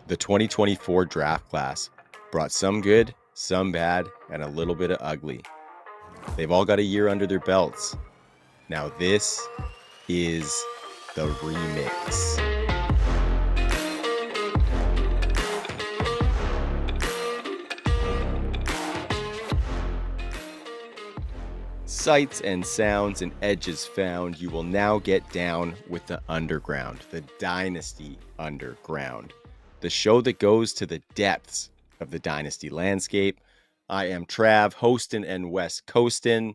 The 2024 draft class brought some good, some bad, and a little bit of ugly. They've all got a year under their belts. Now this is the remix. Sights and sounds and edges found, you will now get down with the underground, the Dynasty Underground, the show that goes to the depths of the Dynasty landscape. I am Trav, hosting and West Coastin'.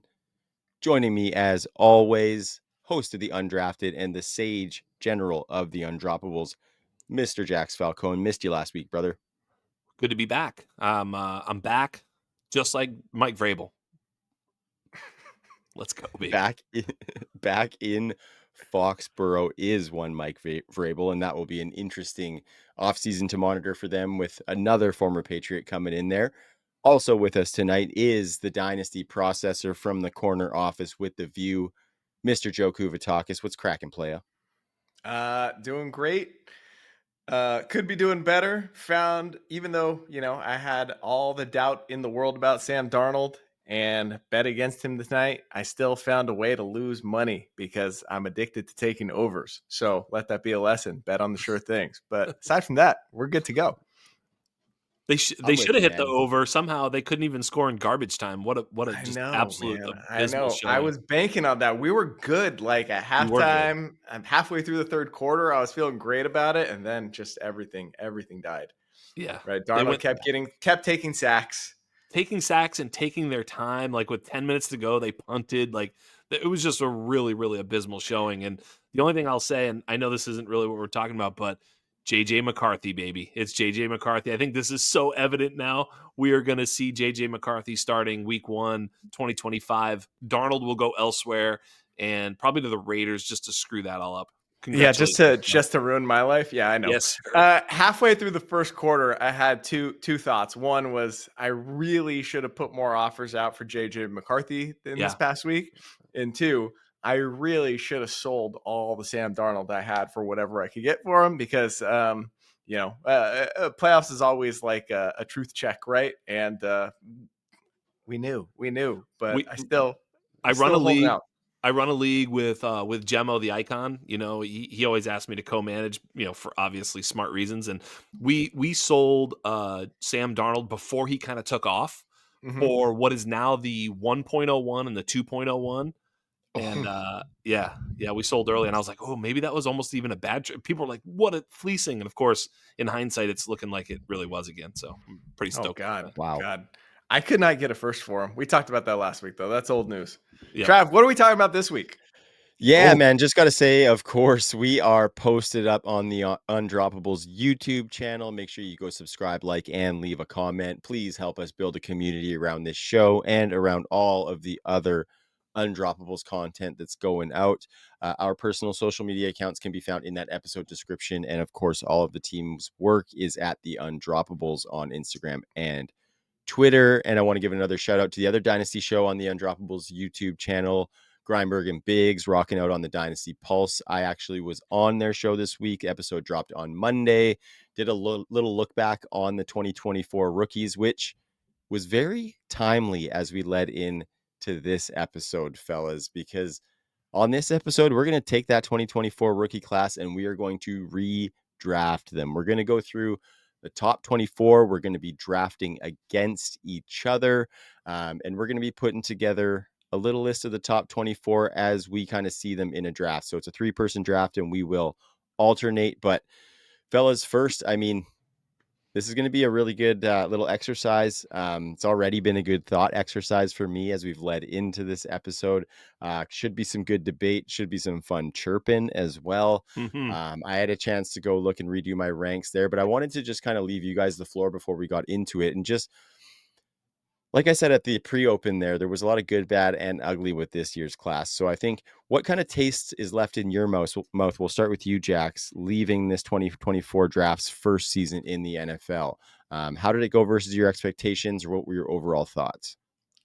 Joining me as always, host of the Undrafted and the Sage General of the Undroppables, Mr. Jax Falcone. Missed you last week, brother. Good to be back. I'm back, just like Mike Vrabel. Let's go, baby. Back in Foxborough is one Mike Vrabel, and that will be an interesting offseason to monitor for them with another former Patriot coming in there. Also with us tonight is the Dynasty processor from the corner office with the view, Mr. Joe Kuvatakis. What's cracking, playa? Doing great. Could be doing better. Found, even though, I had all the doubt in the world about Sam Darnold and bet against him tonight, I still found a way to lose money because I'm addicted to taking overs. So let that be a lesson. Bet on the sure things. But aside from that, we're good to go. They should have hit the over. Somehow they couldn't even score in garbage time. What a just absolute abysmal showing. I was banking on that. We were good. Like at halftime, I'm halfway through the third quarter. I was feeling great about it, and then just everything died. Yeah, right. Darnold kept taking sacks, and taking their time. Like with 10 minutes to go, they punted. Like it was just a really, really abysmal showing. And the only thing I'll say, and I know this isn't really what we're talking about, but JJ McCarthy, baby. It's JJ McCarthy. I think this is so evident now. We are going to see JJ McCarthy starting week 1, 2025. Darnold will go elsewhere and probably to the Raiders just to screw that all up. Yeah, just to ruin my life. Yeah, I know. Yes. Halfway through the first quarter, I had two thoughts. One was I really should have put more offers out for JJ McCarthy this past week. And two, I really should have sold all the Sam Darnold I had for whatever I could get for him because, playoffs is always like a truth check, right? And we knew, but I run a league. I run a league with Gemmo, the icon. He always asked me to co-manage, for obviously smart reasons. And we sold Sam Darnold before he kind of took off for what is now the 1.01 and the 2.01. And we sold early, and I was like, oh, maybe that was almost even a bad trade. People were like, what a fleecing. And of course, in hindsight, it's looking like it really was again. So I'm pretty stoked. Oh, God. Wow. God. I could not get a first for him. We talked about that last week, though. That's old news. Yeah. Trav, what are we talking about this week? Yeah, man, just got to say, of course, we are posted up on the Undroppables YouTube channel. Make sure you go subscribe, like, and leave a comment. Please help us build a community around this show and around all of the other Undroppables content that's going out. Our personal social media accounts can be found in that episode description. And of course, all of the team's work is at the Undroppables on Instagram and Twitter. And I want to give another shout out to the other Dynasty show on the Undroppables YouTube channel, Grindberg and Biggs, rocking out on the Dynasty Pulse. I actually was on their show this week. Episode dropped on Monday. Did a little look back on the 2024 rookies, which was very timely as we led in to this episode, fellas, because on this episode, we're going to take that 2024 rookie class and we are going to redraft them. We're going to go through the top 24. We're going to be drafting against each other, and we're going to be putting together a little list of the top 24 as we kind of see them in a draft. So it's a 3-person draft and we will alternate. But fellas, first, I mean, this is going to be a really good little exercise. It's already been a good thought exercise for me as we've led into this episode. Should be some good debate. Should be some fun chirping as well. I had a chance to go look and redo my ranks there, but I wanted to just kind of leave you guys the floor before we got into it. And just like I said at the pre-open there was a lot of good, bad, and ugly with this year's class. So I think what kind of taste is left in your mouth? We'll start with you, Jax, leaving this 2024 draft's first season in the NFL. How did it go versus your expectations, or what were your overall thoughts?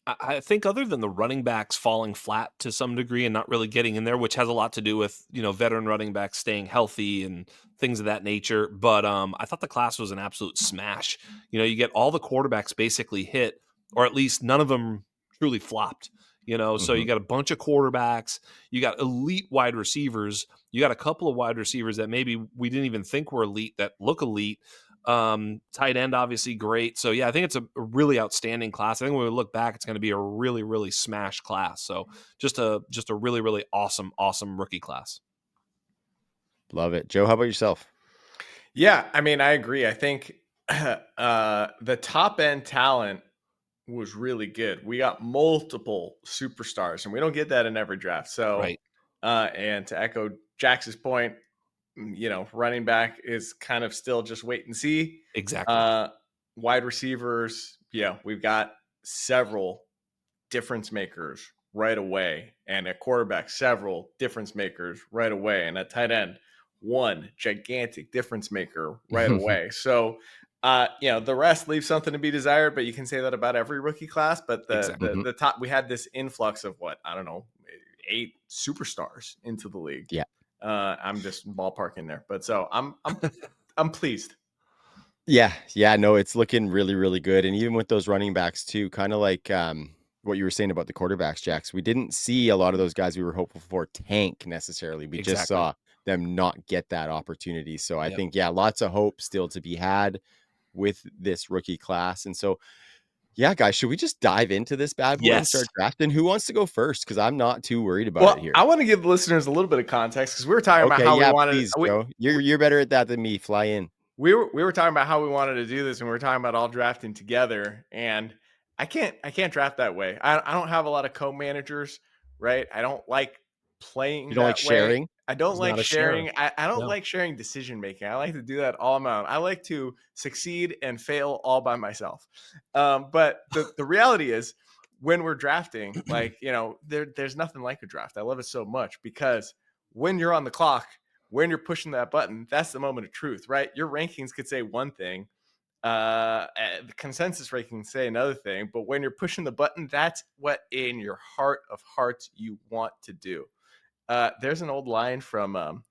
I think other than the running backs falling flat to some degree and not really getting in there, which has a lot to do with, veteran running backs staying healthy and things of that nature. But I thought the class was an absolute smash. You get all the quarterbacks basically hit, or at least none of them truly flopped. So you got a bunch of quarterbacks, you got elite wide receivers, you got a couple of wide receivers that maybe we didn't even think were elite that look elite. Tight end, obviously great. So yeah, I think it's a really outstanding class. I think when we look back, it's going to be a really, really smash class. So just a really, really awesome rookie class. Love it. Joe, how about yourself? Yeah, I mean, I agree. I think the top end talent was really good. We got multiple superstars, and we don't get that in every draft. So, Right. And to echo Jax's point, running back is kind of still just wait and see. Exactly. Wide receivers, we've got several difference makers right away, and at quarterback, several difference makers right away, and at tight end, one gigantic difference maker right away. So, the rest leaves something to be desired, but you can say that about every rookie class. But Exactly. the top, we had this influx of 8 superstars into the league. Yeah. I'm just ballparking there, but so I'm pleased. Yeah, no, it's looking really, really good. And even with those running backs too, kind of like what you were saying about the quarterbacks, Jax, we didn't see a lot of those guys we were hopeful for tank necessarily. We just Exactly. saw them not get that opportunity. So I Yep. think, lots of hope still to be had with this rookie class. And so, yeah, guys, should we just dive into this bad boy and Yes. start drafting? Who wants to go first? Because I'm not too worried about it Well, here. I want to give the listeners a little bit of context because we were talking about Okay, how we yeah, wanted. please, Joe. You're better at that than me. Fly in. We were talking about how we wanted to do this, and we were talking about all drafting together. And I can't draft that way. I don't have a lot of co-managers, right? I don't like playing You don't like that way. sharing? I don't He's like not a sharer. sharing. I don't No. like sharing decision making. I like to do that all on my own. I like to succeed and fail all by myself. But the reality is, when we're drafting, there's nothing like a draft. I love it so much because when you're on the clock, when you're pushing that button, that's the moment of truth, right? Your rankings could say one thing, the consensus rankings say another thing, but when you're pushing the button, that's what in your heart of hearts you want to do. There's an old line from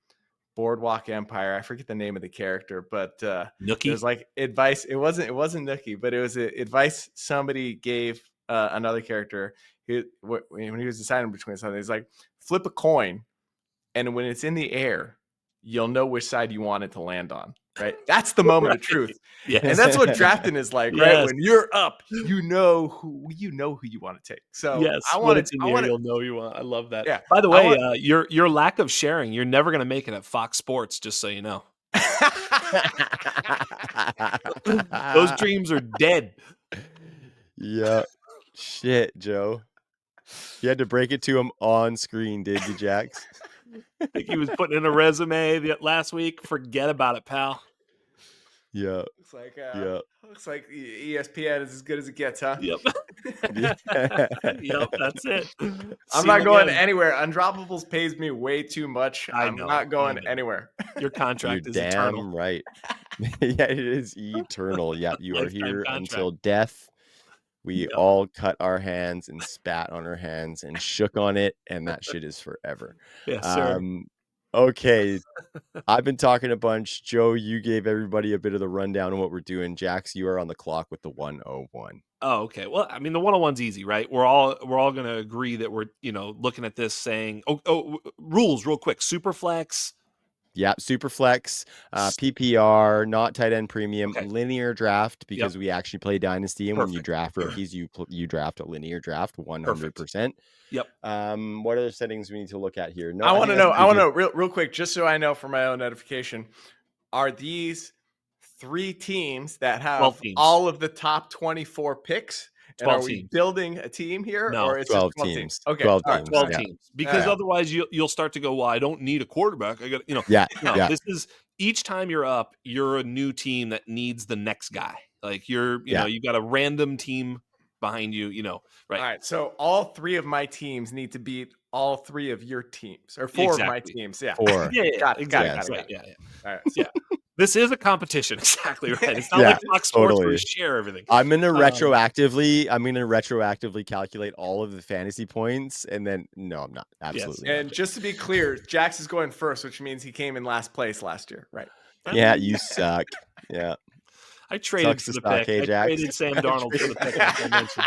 Boardwalk Empire. I forget the name of the character, but there's Nookie. like advice. It wasn't Nookie, but it was advice somebody gave another character when he was deciding between something. He's like, flip a coin, and when it's in the air, you'll know which side you want it to land on, right? That's the moment of truth. Yes. And that's what drafting is like, right? Yes. When you're up, you know who you want to take. So Yes, I when wanted, it's in the air, you'll know you want. I love that. yeah. By the I way, want. your lack of sharing, you're never gonna make it at Fox Sports, just so you know. Those dreams are dead. Yeah. Shit, Joe. You had to break it to him on screen, did you, Jax? I think he was putting in a resume last week. Forget about it, pal. Yeah. Yeah. Looks like ESPN is as good as it gets, huh? Yep. Yeah. Yep, that's it. I'm not going anywhere. Undroppables pays me way too much. I I'm know, not I going know. anywhere. Your You're contract is eternal. damn right. Yeah, it is eternal. Yeah, you are Lifetime here contract. until death. We Yep. all cut our hands and spat on our hands and shook on it, and that shit is forever. Yes, sir. Okay. I've been talking a bunch. Joe, you gave everybody a bit of the rundown on what we're doing. Jax, you are on the clock with the 101. Oh, okay. Well, I mean, the 101's easy, right? We're all going to agree that we're, looking at this saying, rules real quick. Superflex. Yeah, super flex, PPR, not tight end premium, Okay. linear draft because Yep. we actually play Dynasty, and when you Perfect. draft rookies, you draft a linear draft 100%. Yep. What other settings we need to look at here? No, I I want think to that's know. a I want good. to know real quick, just so I know for my own edification. Are these 3 teams that have teams. all of the top 24 picks? And 12 are we teams. building a team here, No, or it's 12 just 12 teams. teams? Okay, 12 all right, teams. 12 Yeah. teams. Because Yeah. otherwise you'll start to go, well, I don't need a quarterback. I got, Yeah. no, Yeah. this is each time you're up, you're a new team that needs the next guy. Like you got a random team behind you, right. All right, so all 3 of my teams need to beat all 3 of your teams, or 4 of my Exactly. teams. Yeah. 4. Yeah, Got it. exactly. Yes. Right. Yeah. All right. Yeah. This is a competition. Exactly right. It's not Yeah, like Fox Sports where we totally. share everything. I'm gonna Um, retroactively calculate all of the fantasy points, and then no, I'm not. yes. Absolutely not. And just to be clear, Jax is going first, which means he came in last place last year, right? I Yeah, mean, you suck. Yeah, I traded sucks for to the suck. pick. Hey, I Jax. traded Sam Darnold for the pick, like I mentioned.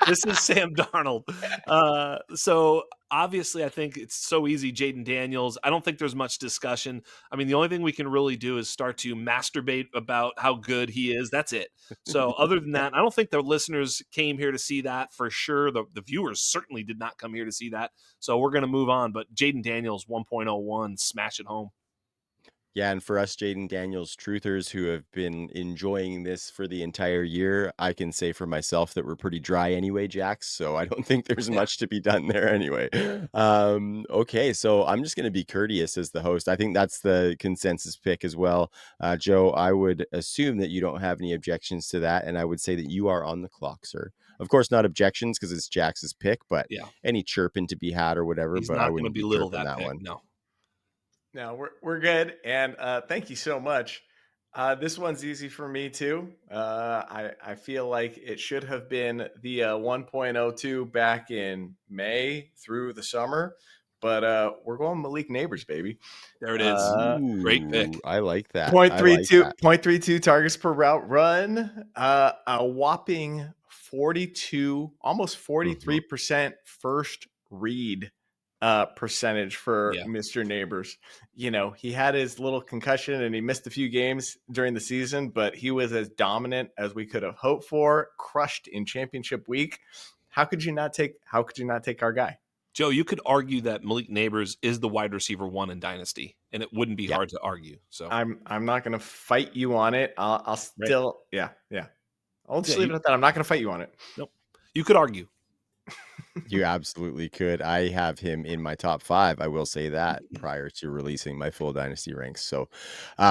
This is Sam Darnold. So obviously, I think it's so easy. Jaden Daniels. I don't think there's much discussion. I mean, the only thing we can really do is start to masturbate about how good he is. That's it. So other than that, I don't think the listeners came here to see that for sure. The viewers certainly did not come here to see that. So we're going to move on. But Jaden Daniels 1.01, smash it home. Yeah, and for us Jaden Daniels truthers who have been enjoying this for the entire year, I can say for myself that we're pretty dry anyway, Jax, so I don't think there's much to be done there anyway. Okay, so I'm just gonna be courteous as the host. I think that's the consensus pick as well. Joe, I would assume that you don't have any objections to that, and I would say that you are on the clock, sir. Of course, not objections because it's Jax's pick, but Yeah. any chirping to be had or whatever, He's but I not going to wouldn't be belittle chirping that that pick. one. No. No, we're good, and thank you so much. This one's easy for me too. I feel like it should have been the 1.02 back in May through the summer, but we're going Malik Neighbors, baby. There it is. Great pick. Ooh, I like that. Point I three like two that. point three two targets per route run. A whopping 42, almost Mhm. 43% first read percentage for Yeah. Mr. Neighbors. You know, he had his little concussion and he missed a few games during the season, but he was as dominant as we could have hoped for, crushed in championship week. How could you not take our guy? Joe, you could argue that Malik Neighbors is the wide receiver one in Dynasty, and it wouldn't be Yeah. hard to argue. So, I'm not gonna fight you on it. I'll right. still yeah. I'll just Yeah, leave it at that. I'm not gonna fight you on it. nope. You could argue. You absolutely could. I have him in my top 5, I will say that, prior to releasing my full dynasty ranks. So,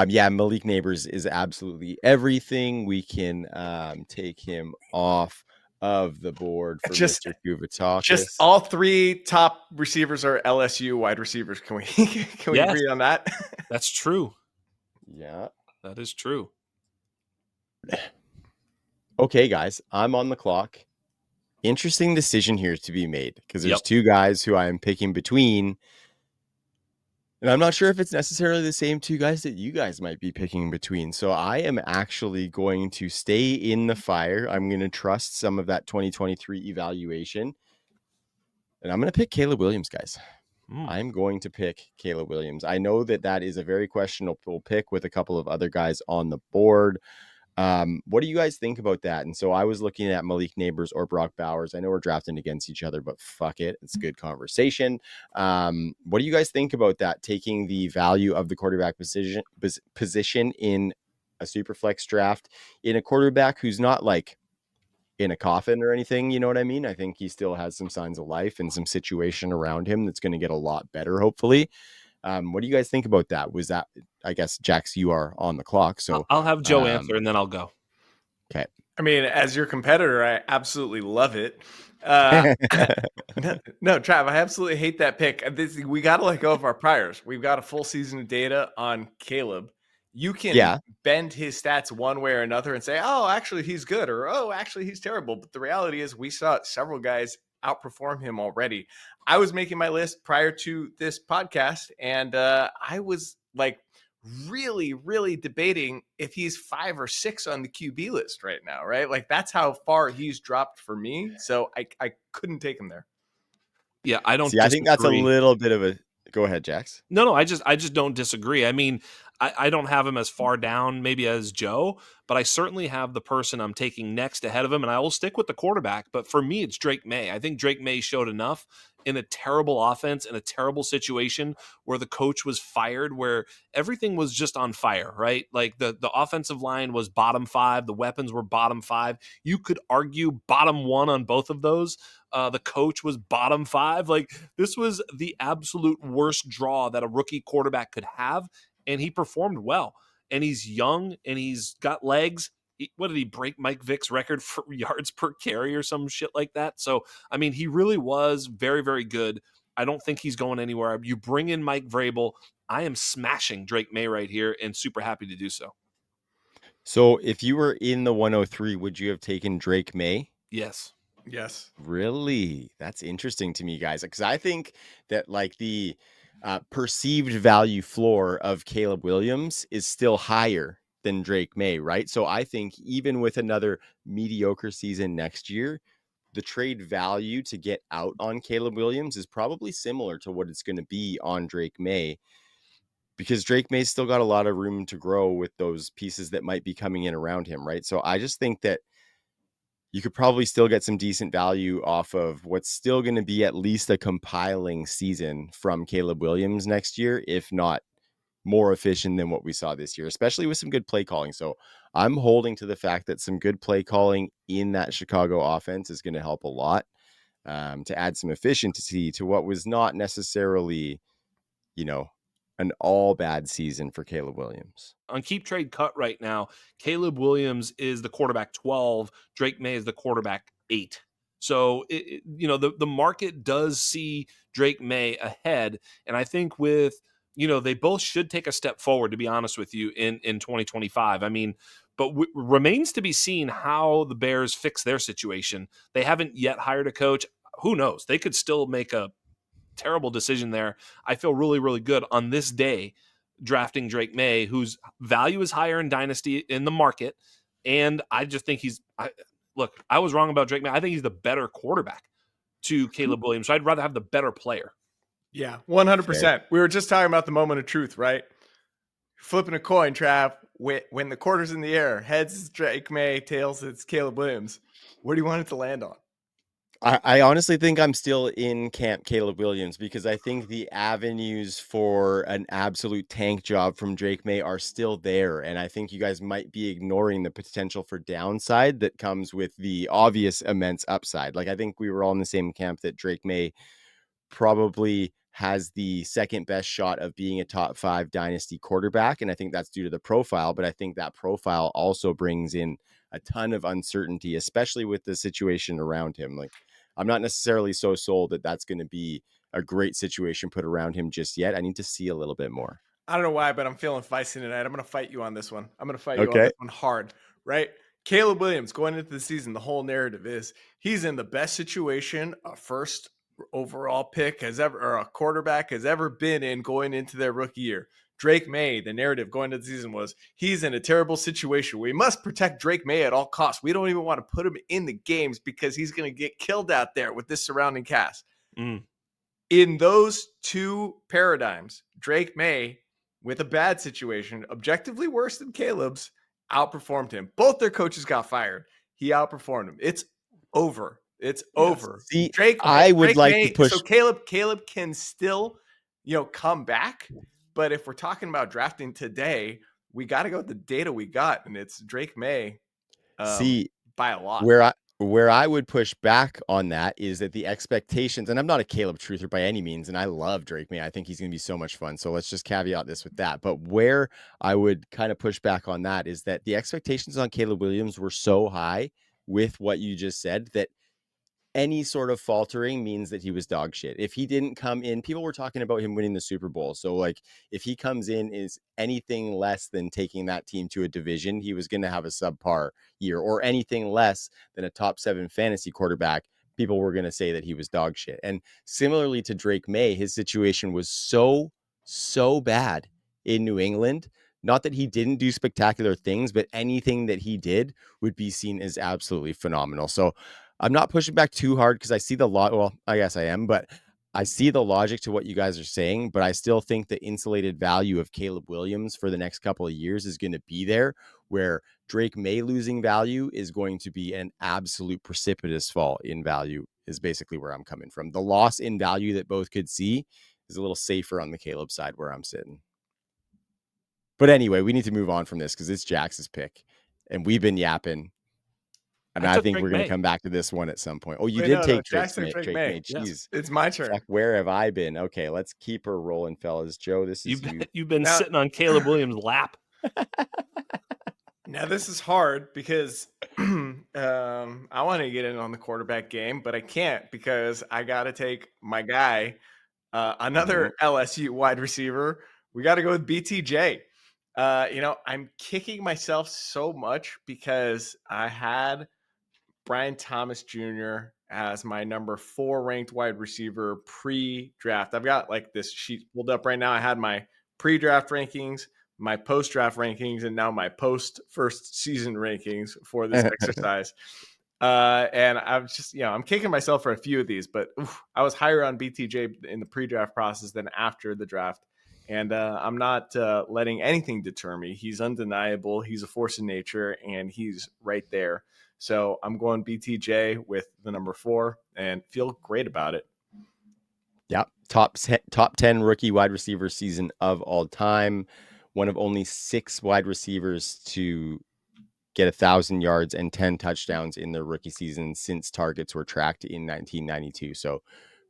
yeah, Malik Neighbors is absolutely everything. We can, take him off of the board for Just Mr. just Kuvatakis. all three top receivers are LSU wide receivers. Can we can we Yes, agree on that? that's true. Yeah. That is true. Okay, guys, I'm on the clock. Interesting decision here to be made because Yep. there's 2 guys who I am picking between. And I'm not sure if it's necessarily the same 2 guys that you guys might be picking between. So I am actually going to stay in the fire. I'm going to trust some of that 2023 evaluation. And I'm going to pick Caleb Williams, guys. I'm going to pick Caleb Williams. I know that that is a very questionable pick with a couple of other guys on the board. What do you guys think about that? And so I was looking at Malik Neighbors or Brock Bowers. I know we're drafting against each other, but fuck it. It's a good conversation. What do you guys think about that? Taking the value of the quarterback position in a super flex draft in a quarterback who's not like in a coffin or anything. You know what I mean? I think he still has some signs of life and some situation around him that's going to get a lot better, hopefully. What do you guys think about that? Was that, I guess, Jax, you are on the clock. So, I'll have Joe answer, and then I'll go. okay. I mean, as your competitor, I absolutely love it. Uh, no, Trav, I absolutely hate that pick. We got to let go of our priors. We've got a full season of data on Caleb. You can Yeah. bend his stats one way or another and say, oh, actually, he's good, or oh, actually, he's terrible. But the reality is, we saw several guys outperform him already. I was making my list prior to this podcast, and I was like, really debating if he's 5 or 6 on the QB list right now, right? Like that's how far he's dropped for me. So I couldn't take him there. Yeah, I don't See, I think that's a disagree. little bit of a go ahead, Jax. No, I just don't disagree. I mean, I don't have him as far down maybe as Joe, but I certainly have the person I'm taking next ahead of him, and I will stick with the quarterback. But for me, it's Drake May. I think Drake May showed enough in a terrible offense, in a terrible situation where the coach was fired, where everything was just on fire, right? Like the offensive line was bottom 5, the weapons were bottom 5. You could argue bottom 1 on both of those. The coach was bottom 5. Like this was the absolute worst draw that a rookie quarterback could have, and he performed well. And he's young and he's got legs. What did he break Mike Vick's record for yards per carry or some shit like that? So, I mean, he really was very, very good. I don't think he's going anywhere. You bring in Mike Vrabel. I am smashing Drake May right here and super happy to do so. So if you were in the 103, would you have taken Drake May? Yes. Yes. Really? That's interesting to me, guys, because I think that like the perceived value floor of Caleb Williams is still higher than Drake May, right? So I think even with another mediocre season next year, the trade value to get out on Caleb Williams is probably similar to what it's going to be on Drake May, because Drake May's still got a lot of room to grow with those pieces that might be coming in around him, right? So I just think that you could probably still get some decent value off of what's still going to be at least a compiling season from Caleb Williams next year, if not more efficient than what we saw this year, especially with some good play calling. So I'm holding to the fact that some good play calling in that Chicago offense is going to help a lot, to add some efficiency to what was not necessarily, you know, an all bad season for Caleb Williams. On Keep Trade Cut right now, Caleb Williams is the quarterback 12, Drake May is the quarterback 8. So, the market does see Drake May ahead. And I think they both should take a step forward, to be honest with you, in 2025. I mean, but remains to be seen how the Bears fix their situation. They haven't yet hired a coach. Who knows? They could still make a terrible decision there. I feel really, really good on this day drafting Drake May, whose value is higher in Dynasty in the market. And I just think I was wrong about Drake May. I think he's the better quarterback to Caleb Williams. So I'd rather have the better player. Yeah, Fair. 100%. We were just talking about the moment of truth, right? Flipping a coin, Trav. When the quarter's in the air, heads it's Drake May, tails it's Caleb Williams. Where do you want it to land on? I honestly think I'm still in camp Caleb Williams, because I think the avenues for an absolute tank job from Drake May are still there. And I think you guys might be ignoring the potential for downside that comes with the obvious immense upside. Like, I think we were all in the same camp that Drake May probably has the second best shot of being a top 5 dynasty quarterback. And I think that's due to the profile, but I think that profile also brings in a ton of uncertainty, especially with the situation around him. Like, I'm not necessarily so sold that that's going to be a great situation put around him just yet. I need to see a little bit more. I don't know why, but I'm feeling feisty tonight. I'm going to fight you on this one. I'm going to fight you on Okay. this one hard, right? Caleb Williams going into the season, the whole narrative is he's in the best situation a first overall pick has ever, or a quarterback has ever been in going into their rookie year. Drake May, the narrative going into the season was he's in a terrible situation. We must protect Drake May at all costs. We don't even want to put him in the games because he's going to get killed out there with this surrounding cast. In those two paradigms, Drake May, with a bad situation, objectively worse than Caleb's, outperformed him. Both their coaches got fired. He outperformed him. It's over. It's over. See, Drake I would Drake like to May. push. So Caleb can still, come back. But if we're talking about drafting today, we got to go with the data we got, and it's Drake May See, by a lot. where I would push back on that is that the expectations, and I'm not a Caleb truther by any means, and I love Drake May. I think he's going to be so much fun. So let's just caveat this with that. But where I would kind of push back on that is that the expectations on Caleb Williams were so high with what you just said that any sort of faltering means that he was dog shit. If he didn't come in, people were talking about him winning the Super Bowl. So like, if he comes in is anything less than taking that team to a division, he was going to have a subpar year, or anything less than a top 7 fantasy quarterback, people were going to say that he was dog shit. And similarly to Drake May, his situation was so bad in New England. Not that he didn't do spectacular things, but anything that he did would be seen as absolutely phenomenal. So I'm not pushing back too hard because I see the lot. Well, I guess I am, but I see the logic to what you guys are saying. But I still think the insulated value of Caleb Williams for the next couple of years is going to be there, where Drake May losing value is going to be an absolute precipitous fall in value, is basically where I'm coming from. The loss in value that both could see is a little safer on the Caleb side where I'm sitting. But anyway, we need to move on from this because it's Jax's pick and we've been yapping. And I took think Drake we're going to May. come back to this one at some point. Oh, you Wait, did no, take Jackson Drake May. Jeez. Yes. It's my turn. Fuck, where have I been? Okay, let's keep her rolling, fellas. Joe, this is you. You've been Now- sitting on Caleb Williams' lap. Now this is hard because I want to get in on the quarterback game, but I can't because I got to take my guy Another LSU wide receiver. We got to go with BTJ. I'm kicking myself so much because I had Brian Thomas Jr. as my number 4 ranked wide receiver pre-draft. I've got like this sheet pulled up right now. I had my pre-draft rankings, my post-draft rankings, and now my post-first season rankings for this exercise. And I'm just, I'm kicking myself for a few of these, but I was higher on BTJ in the pre-draft process than after the draft. And I'm not letting anything deter me. He's undeniable. He's a force of nature, and he's right there. So I'm going BTJ with the number 4 and feel great about it. Yeah, top 10 rookie wide receiver season of all time. One of only 6 wide receivers to get 1,000 yards and 10 touchdowns in their rookie season since targets were tracked in 1992. So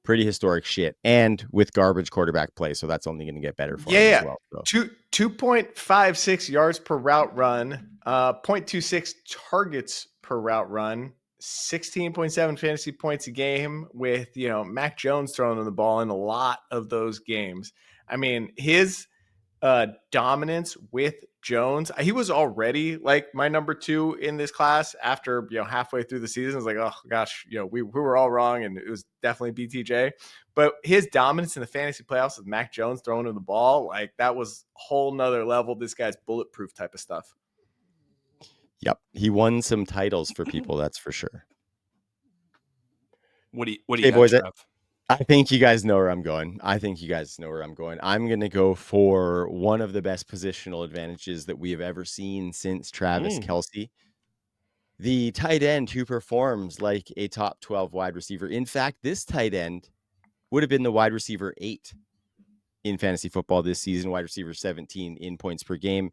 pretty historic shit, and with garbage quarterback play. So that's only going to get better for him as well. So. 2.56 yards per route run, 0.26 targets per route run, 16.7 fantasy points a game with, Mac Jones throwing the ball in a lot of those games. I mean, his dominance with Jones, he was already like my number 2 in this class after, halfway through the season. It's like, oh gosh, we were all wrong, and it was definitely BTJ. But his dominance in the fantasy playoffs with Mac Jones throwing him the ball, like that was a whole nother level. This guy's bulletproof type of stuff. Yep, he won some titles for people, that's for sure. What do you got, boys, Trav? I think you guys know where I'm going. I'm going to go for one of the best positional advantages that we have ever seen since Travis Kelce. The tight end who performs like a top 12 wide receiver. In fact, this tight end would have been the wide receiver 8 in fantasy football this season, wide receiver 17 in points per game.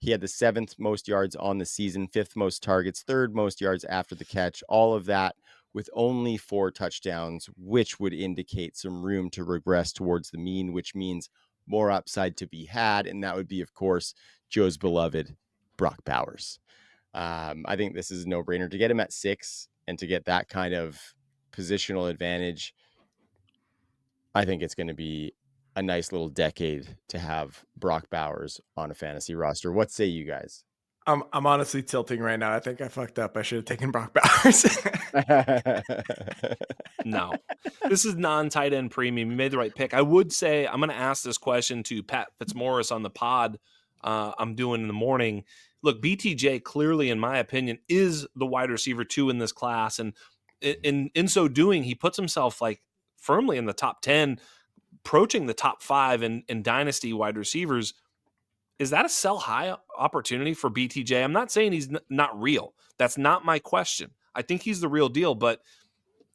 He had the 7th most yards on the season, 5th most targets, 3rd most yards after the catch, all of that with only 4 touchdowns, which would indicate some room to regress towards the mean, which means more upside to be had. And that would be, of course, Joe's beloved Brock Bowers. I think this is a no-brainer to get him at 6 and to get that kind of positional advantage. I think it's going to be a nice little decade to have Brock Bowers on a fantasy roster. What say you guys? I'm honestly tilting right now. I think I fucked up. I should have taken Brock Bowers. No, this is non-tight end premium. You made the right pick. I would say I'm going to ask this question to Pat Fitzmaurice on the pod I'm doing in the morning. Look, BTJ clearly, in my opinion, is the wide receiver 2 in this class, and in so doing, he puts himself like firmly in the top 10, approaching the top 5 in Dynasty wide receivers. Is that a sell high opportunity for BTJ? I'm not saying he's not real. That's not my question. I think he's the real deal, but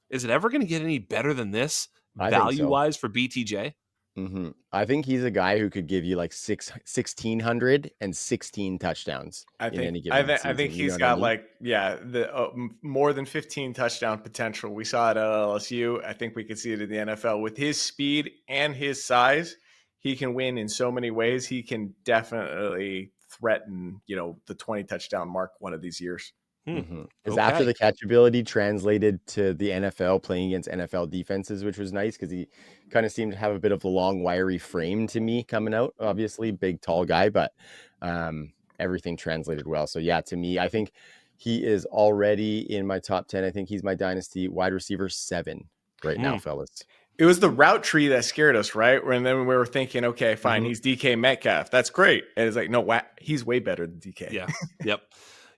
is it ever going to get any better than this value-wise for BTJ? Mm-hmm. I think he's a guy who could give you like 1,600 and 16 touchdowns in any given season. I think he's got the more than 15 touchdown potential. We saw it at LSU. I think we could see it in the NFL. With his speed and his size, he can win in so many ways. He can definitely threaten, the 20 touchdown mark one of these years. Because after the catchability translated to the NFL, playing against NFL defenses, which was nice because he kind of seemed to have a bit of a long, wiry frame to me coming out. Obviously, big, tall guy, but everything translated well. So yeah, to me, I think he is already in my top 10. I think he's my Dynasty wide receiver 7 right now, fellas. It was the route tree that scared us, right? And then we were thinking, okay, fine, he's DK Metcalf. That's great. And it's like, no, he's way better than DK. Yeah.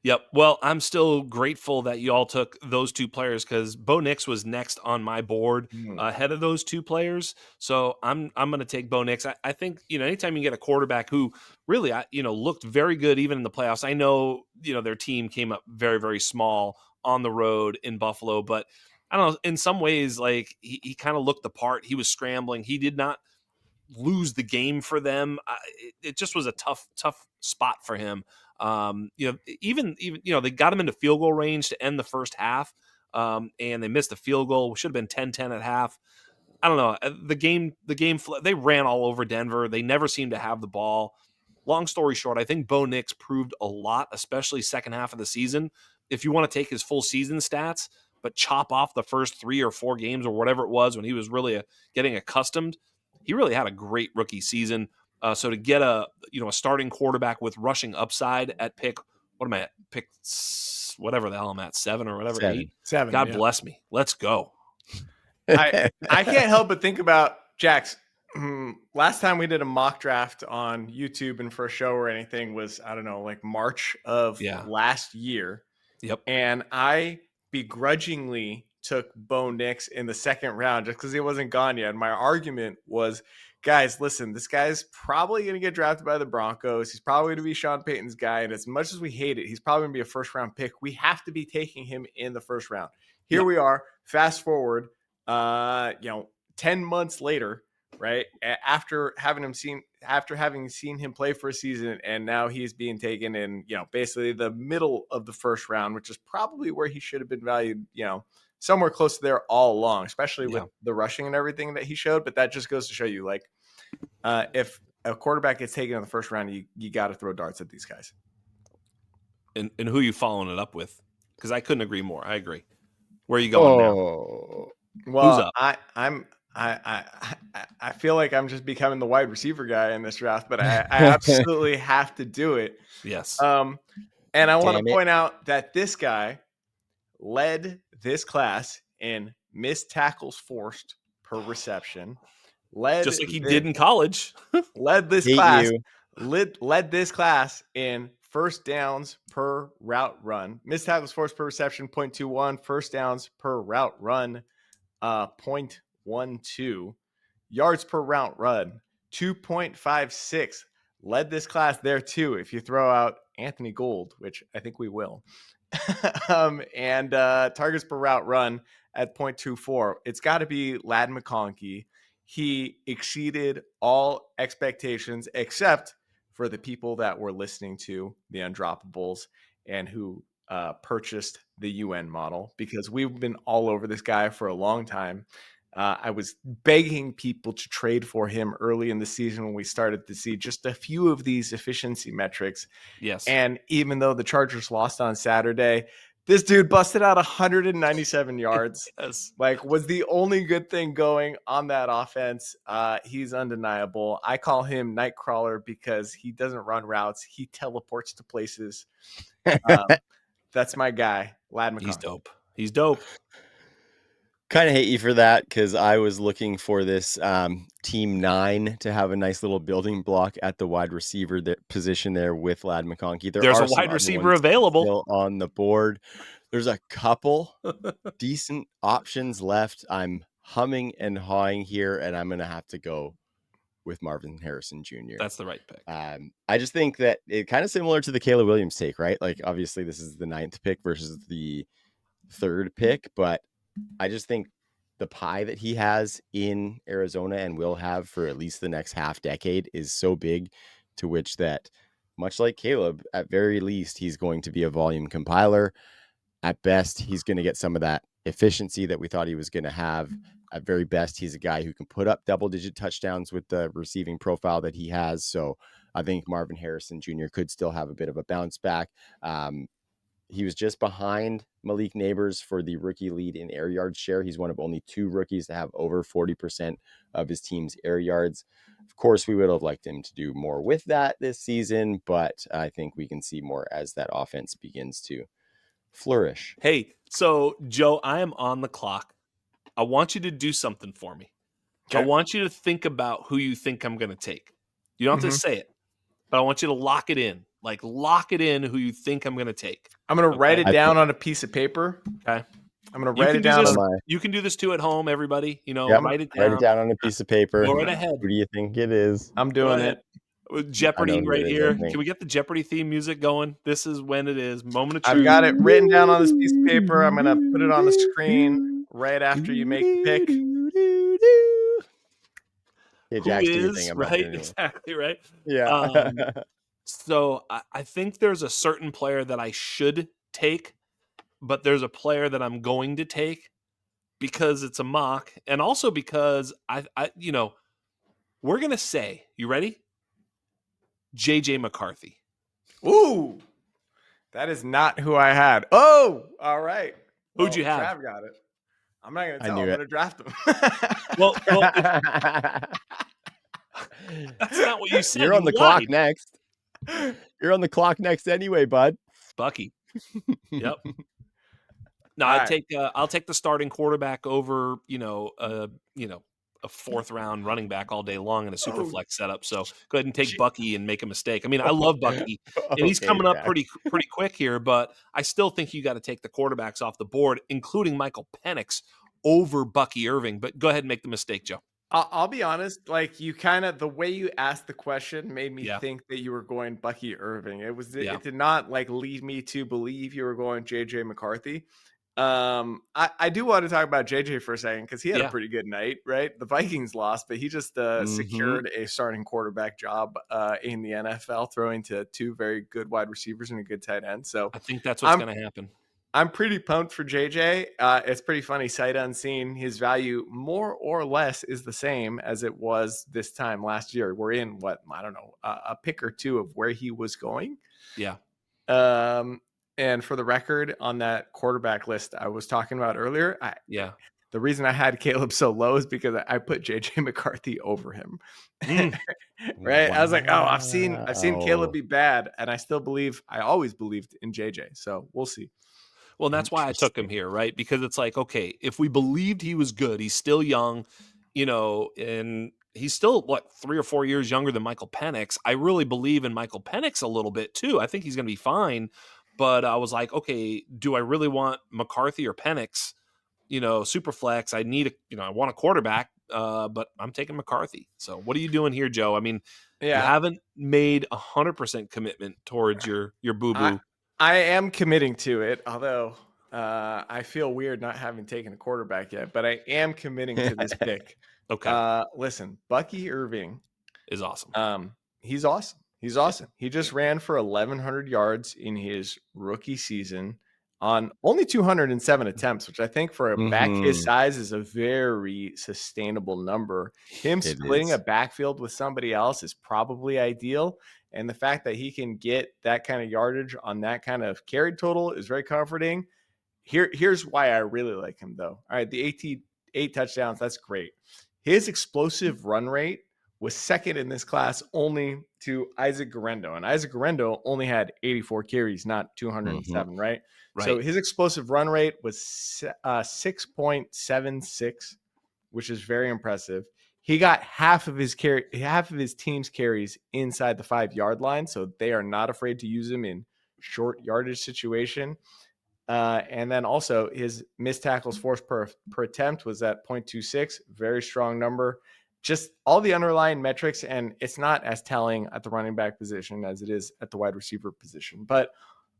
Yep. Well, I'm still grateful that you all took those 2 players because Bo Nix was next on my board ahead of those 2 players. So I'm going to take Bo Nix. I think, anytime you get a quarterback who really, looked very good even in the playoffs. I know, their team came up very, very small on the road in Buffalo, but I don't know, in some ways, like he kind of looked the part. He was scrambling. He did not lose the game for them. It just was a tough spot for him. Even they got him into field goal range to end the first half, and they missed a field goal. Should have been 10-10 at half. I don't know. The game they ran all over Denver. They never seemed to have the ball. Long story short, I think Bo Nix proved a lot, especially second half of the season. If you want to take his full season stats, but chop off the first 3 or 4 games or whatever it was when he was really getting accustomed. He really had a great rookie season. So to get a starting quarterback with rushing upside at pick, what am I at? Pick whatever the hell I'm at, 7 or whatever, 8. 7. God bless me. Let's go. I can't help but think about Jax. Last time we did a mock draft on YouTube and for a show or anything was, I don't know, like March of last year. Yep. And I begrudgingly took Bo Nix in the second round just because he wasn't gone yet. And my argument was, guys, listen, this guy's probably going to get drafted by the Broncos. He's probably going to be Sean Payton's guy. And as much as we hate it, he's probably going to be a first round pick. We have to be taking him in the first round. Here we are, fast forward, 10 months later, right? After having seen him play for a season, and now he's being taken in, basically the middle of the first round, which is probably where he should have been valued, somewhere close to there all along, especially with the rushing and everything that he showed. But that just goes to show you, like, if a quarterback gets taken in the first round, you got to throw darts at these guys. And who you following it up with? Because I couldn't agree more. I agree. Where are you going now? Well, who's up? I feel like I'm just becoming the wide receiver guy in this draft, but I absolutely have to do it. Yes. And I want to point out that this guy led this class in missed tackles forced per reception. Just like he did in college. led this class in first downs per route run. Missed tackles forced per reception, 0.21. First downs per route run, 0.12. Yards per route run, 2.56. Led this class there too, if you throw out Anthony Gould, which I think we will. And targets per route run at 0.24. It's got to be Ladd McConkey. He exceeded all expectations except for the people that were listening to the Undroppables and who purchased the UN model, because we've been all over this guy for a long time. I was begging people to trade for him early in the season when we started to see just a few of these efficiency metrics. Yes. And even though the Chargers lost on Saturday, this dude busted out 197 yards. Yes. Like, was the only good thing going on that offense. He's undeniable. I call him Nightcrawler because he doesn't run routes. He teleports to places. That's my guy, Ladd McConkey. He's dope. Kind of hate you for that, because I was looking for this Team 9 to have a nice little building block at the wide receiver position there with Ladd McConkey. There's a wide receiver available on the board. There's a couple decent options left. I'm humming and hawing here, and I'm going to have to go with Marvin Harrison Jr. That's the right pick. I just think that it kind of similar to the Caleb Williams take, right? Like, obviously this is the 9th pick versus the 3rd pick, but I just think the pie that he has in Arizona and will have for at least the next half decade is so big, to which that, much like Caleb, at very least, he's going to be a volume compiler. At best, he's going to get some of that efficiency that we thought he was going to have. At very best, he's a guy who can put up double-digit touchdowns with the receiving profile that he has. So I think Marvin Harrison Jr. could still have a bit of a bounce back. He was just behind Malik Neighbors for the rookie lead in air yards share. He's one of only 2 rookies to have over 40% of his team's air yards. Of course, we would have liked him to do more with that this season, but I think we can see more as that offense begins to flourish. Hey, so Joe, I am on the clock. I want you to do something for me. Okay. I want you to think about who you think I'm going to take. You don't have to say it, but I want you to lock it in. Like, lock it in who you think I'm going to take. I'm going to write it down on a piece of paper. Okay. I'm going to write it down. You can do this too at home, everybody. Write it down. Write it down on a piece of paper. Go right ahead. Who do you think it is? I'm doing it. Jeopardy right here. Can we get the Jeopardy theme music going? This is when it is. Moment of truth. I've got it written down on this piece of paper. I'm going to put it on the screen right after you make the pick. Yeah, Jax, who is, right? Exactly, right? Yeah. So I think there's a certain player that I should take, but there's a player that I'm going to take because it's a mock, and also because I we're gonna say, you ready? JJ McCarthy. Ooh, that is not who I had. Oh, all right. Who'd you Well, have? Trav got it. I'm not going to I tell. knew I'm it. going to draft him. Well, that's not what you said. You're on You the clock lied. next. You're on the clock next anyway, bud. Bucky. Yep. No, All right. I'll take the starting quarterback over, a 4th round running back all day long in a super Oh, flex setup. So go ahead and take gee. Bucky and make a mistake. I mean, I love Bucky, and he's Okay, coming up Jack. pretty quick here, but I still think you got to take the quarterbacks off the board, including Michael Penix over Bucky Irving. But go ahead and make the mistake, Joe. I'll be honest, like you kind of the way you asked the question made me Yeah. think that you were going Bucky Irving. Yeah. It did not like lead me to believe you were going JJ McCarthy. I do want to talk about JJ for a second because he had a Yeah. pretty good night, right? The Vikings lost, but he just secured a starting quarterback job in the NFL, throwing to 2 very good wide receivers and a good tight end. So I think that's what's I'm going to happen. I'm pretty pumped for JJ. It's pretty funny, sight unseen. His value more or less is the same as it was this time last year. We're in what I don't know, a pick or two of where he was going. Yeah. And for the record, on that quarterback list I was talking about earlier, Yeah. the reason I had Caleb so low is because I put JJ McCarthy over him. Right? I was like, oh, I've seen Caleb Wow. be bad, and I always believed in JJ. So we'll see. Well, that's why I took him here, right? Because it's like, okay, if we believed he was good, he's still young, and he's still what 3 or 4 years younger than Michael Penix. I really believe in Michael Penix a little bit too. I think he's going to be fine, but I was like, okay, do I really want McCarthy or Penix? Super flex. I need I want a quarterback, but I'm taking McCarthy. So what are you doing here, Joe? I mean, you Yeah, haven't made 100% commitment towards your boo I boo. I am committing to it, although I feel weird not having taken a quarterback yet, but I am committing to this pick. Okay, Listen, Bucky Irving, is awesome. he's awesome. He's awesome. He just ran for 1,100 yards in his rookie season on only 207 attempts, which I think for a back his Mhm. size is a very sustainable number. Him It splitting a is. backfield with somebody else is probably ideal. And the fact that he can get that kind of yardage on that kind of carry total is very comforting. Here's why I really like him, though. All right, the 8 touchdowns, that's great. His explosive run rate was second in this class only to Isaac Guerrero. And Isaac Guerrero only had 84 carries, not Mhm. 207, right? So Right. his explosive run rate was 6.76, which is very impressive. He got half of his team's carries inside the 5-yard line, so they are not afraid to use him in short yardage situation. And then also his missed tackles forced per attempt was at 0.26, very strong number. Just all the underlying metrics, and it's not as telling at the running back position as it is at the wide receiver position, but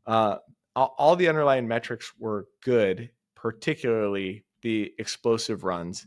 uh, all the underlying metrics were good, particularly the explosive runs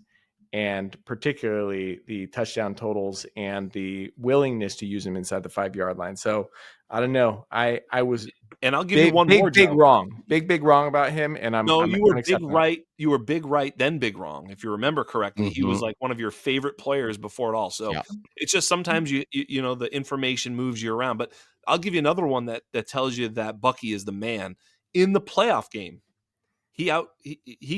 and particularly the touchdown totals and the willingness to use them inside the 5-yard line. So I don't know. I was And I'll give you one more, big Joe. wrong. Big wrong about him, and No, I'm you were big accepting that. right. You were big right, then big wrong. If you remember correctly, he was Mhm. like one of your favorite players before it all. So Yeah. it's just sometimes the information moves you around. But I'll give you another one that tells you that Bucky is the man in the playoff game. He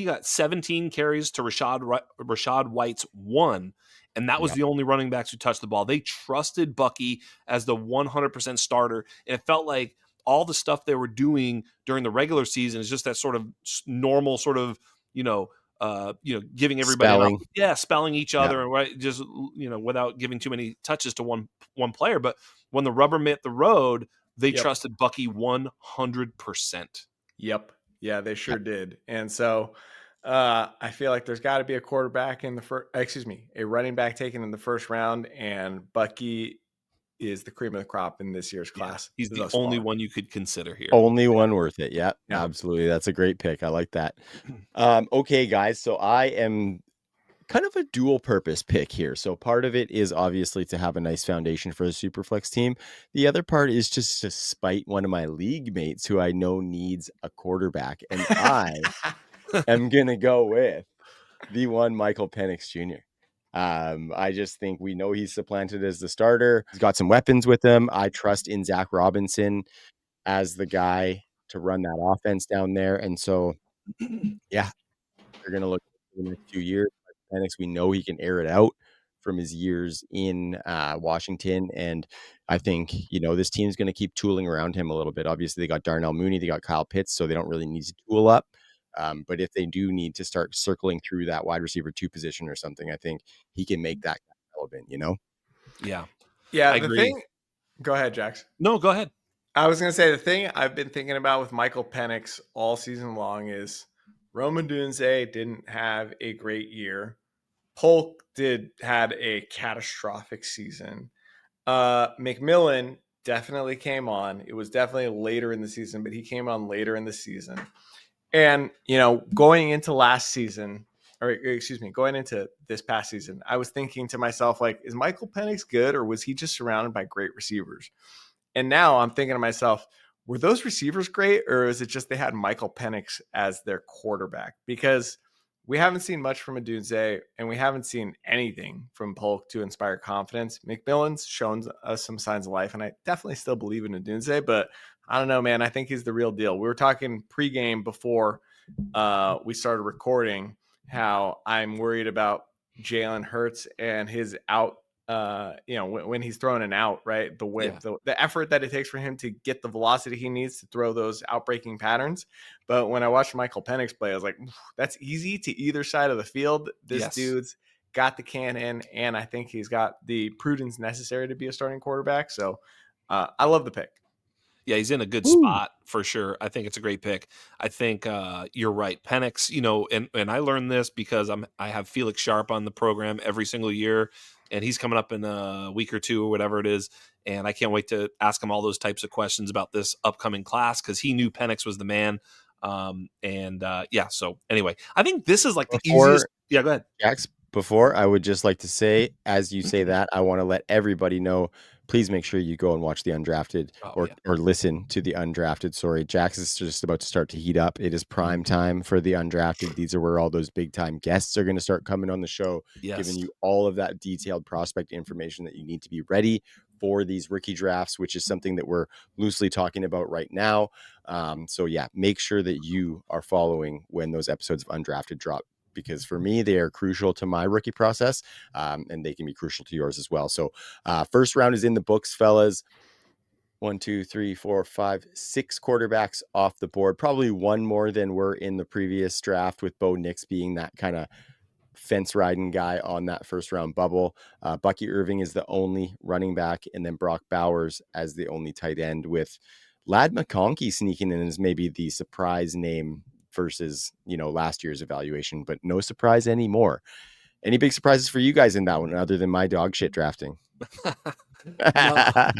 got 17 carries to Rashad White's 1, and that was Yeah. the only running backs who touched the ball. They trusted Bucky as the 100% starter, and it felt like all the stuff they were doing during the regular season is just that sort of normal sort of giving everybody Spelling. spelling each Yeah. other, right? Just without giving too many touches to one player. But when the rubber met the road, they Yep. trusted Bucky 100%. Yep. Yeah, they sure Yep. did. And so I feel like there's got to be a quarterback in the first, a running back taken in the first round, and Bucky is the cream of the crop in this year's Yeah, class he's the thus only far. one you could consider here. Only one worth it. Yeah, Yeah. absolutely. That's a great pick. I like that. Okay, guys. So I am kind of a dual purpose pick here. So part of it is obviously to have a nice foundation for the Superflex team. The other part is just to spite one of my league mates who I know needs a quarterback. And I am going to go with the one Michael Penix Jr. I just think we know he's supplanted as the starter. He's got some weapons with him. I trust in Zach Robinson as the guy to run that offense down there. And so Yeah, they're gonna look for the next few years. Penix, we know he can air it out from his years in Washington, and I think this team's going to keep tooling around him a little bit. Obviously, they got Darnell Mooney, they got Kyle Pitts, so they don't really need to tool up. But if they do need to start circling through that wide receiver 2 position or something, I think he can make that relevant. Yeah, Yeah, I the agree. thing. Go ahead, Jax. No, go ahead. I was gonna say the thing I've been thinking about with Michael Penix all season long is Roman Dunze didn't have a great year. Polk had a catastrophic season. McMillan definitely came on. It was definitely later in the season, but he came on later in the season. And going into last season, or excuse me, going into this past season, I was thinking to myself, like, is Michael Penix good, or was he just surrounded by great receivers? And now I'm thinking to myself, were those receivers great, or is it just they had Michael Penix as their quarterback? Because we haven't seen much from Adunze, and we haven't seen anything from Polk to inspire confidence. McMillan's shown us some signs of life, and I definitely still believe in Adunze, but I don't know, man. I think he's the real deal. We were talking pregame before we started recording how I'm worried about Jalen Hurts and his out when he's throwing an out, right? The way the effort that it takes for him to get the velocity he needs to throw those outbreaking patterns. But when I watched Michael Penix play, I was like, that's easy to either side of the field. This dude's got the cannon, and I think he's got the prudence necessary to be a starting quarterback. So I love the pick. Yeah, he's in a good spot for sure. I think it's a great pick. I think you're right. Penix, and I learned this because I have Felix Sharp on the program every single year, and he's coming up in a week or two or whatever it is. And I can't wait to ask him all those types of questions about this upcoming class because he knew Penix was the man. So anyway, I think this is like the easiest. Yeah, go ahead. Jax, before I would just like to say, as you say that, I want to let everybody know, please make sure you go and watch the undrafted or listen to the undrafted. Sorry, Jax is just about to start to heat up. It is prime time for the undrafted. These are where all those big time guests are going to start coming on the show, giving you all of that detailed prospect information that you need to be ready for these rookie drafts, which is something that we're loosely talking about right now. So yeah, make sure that you are following when those episodes of Undrafted drop, because for me, they are crucial to my rookie process, and they can be crucial to yours as well. So first round is in the books, fellas. 1, 2, 3, 4, 5, 6 quarterbacks off the board. Probably one more than were in the previous draft, with Bo Nix being that kind of fence riding guy on that first round bubble. Bucky Irving is the only running back, and then Brock Bowers as the only tight end, with Lad McConkey sneaking in as maybe the surprise name versus last year's evaluation, but no surprise anymore. Any big surprises for you guys in that one other than my dog shit drafting? No,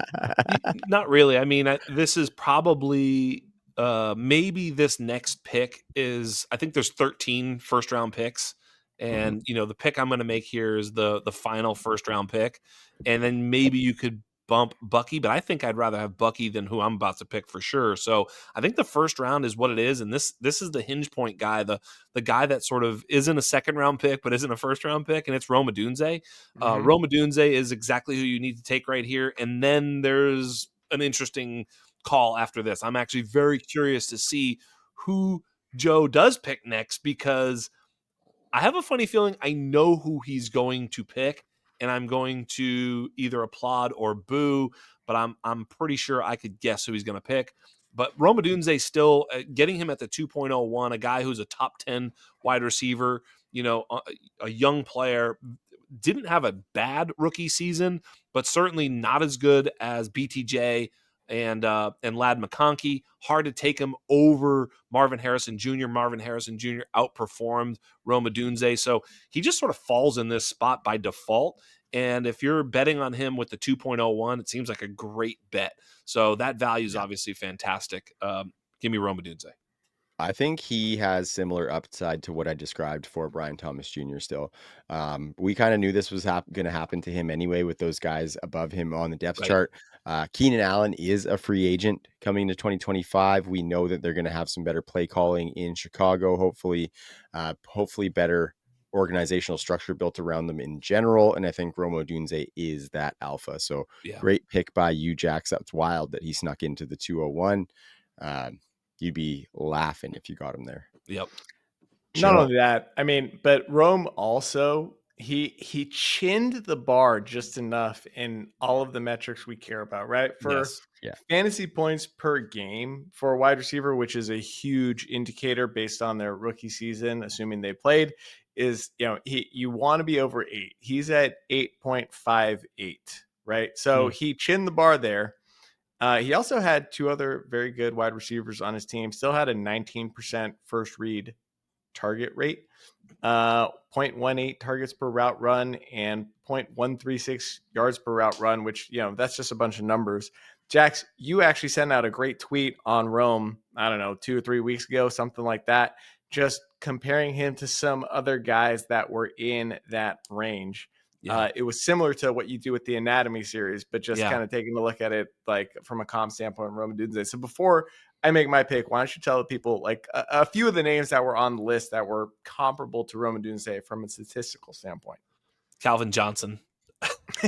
not really. I mean, this is probably maybe this next pick is, I think there's 13 first round picks, and the pick I'm going to make here is the final first round pick, and then maybe you could bump Bucky, but I think I'd rather have Bucky than who I'm about to pick for sure. So I think the first round is what it is, and this is the hinge point guy, the guy that sort of isn't a second round pick but isn't a first round pick, and it's Rome Odunze. Rome Odunze is exactly who you need to take right here, and then there's an interesting call after this. I'm actually very curious to see who Joe does pick next, because I have a funny feeling I know who he's going to pick, and I'm going to either applaud or boo, but I'm pretty sure I could guess who he's going to pick. But Rome Odunze still getting him at the 2.01, a guy who's a top 10 wide receiver, a young player, didn't have a bad rookie season, but certainly not as good as BTJ and Lad McConkey. Hard to take him over Marvin Harrison Jr. Marvin Harrison Jr. outperformed Rome Odunze, so he just sort of falls in this spot by default. And if you're betting on him with the 2.01, it seems like a great bet. So that value is obviously fantastic. Give me Rome Odunze. I think he has similar upside to what I described for Brian Thomas Jr. still. We kind of knew this was going to happen to him anyway, with those guys above him on the depth chart. Keenan Allen is a free agent coming into 2025. We know that they're going to have some better play calling in Chicago, hopefully better organizational structure built around them in general. And I think Rome Odunze is that alpha. So great pick by you, Jax. That's wild that he snuck into the 201. you'd be laughing if you got him there. Yep. Not Joe. only that, I mean, but Rome also he chinned the bar just enough in all of the metrics we care about, right? For Yes. Yeah. fantasy points per game for a wide receiver, which is a huge indicator based on their rookie season, assuming they played, is you want to be over 8. He's at 8.58, right? So he chinned the bar there. He also had 2 other very good wide receivers on his team. Still had a 19% first read target rate, 0.18 targets per route run, and 0.136 yards per route run, which, that's just a bunch of numbers. Jax, you actually sent out a great tweet on Rome, I don't know, 2 or 3 weeks ago, something like that, just comparing him to some other guys that were in that range. Yeah. It was similar to what you do with the anatomy series, but just Yeah. kind of taking a look at it like from a comp standpoint, Rome Odunze. So before I make my pick, why don't you tell the people like a few of the names that were on the list that were comparable to Rome Odunze from a statistical standpoint? Calvin Johnson.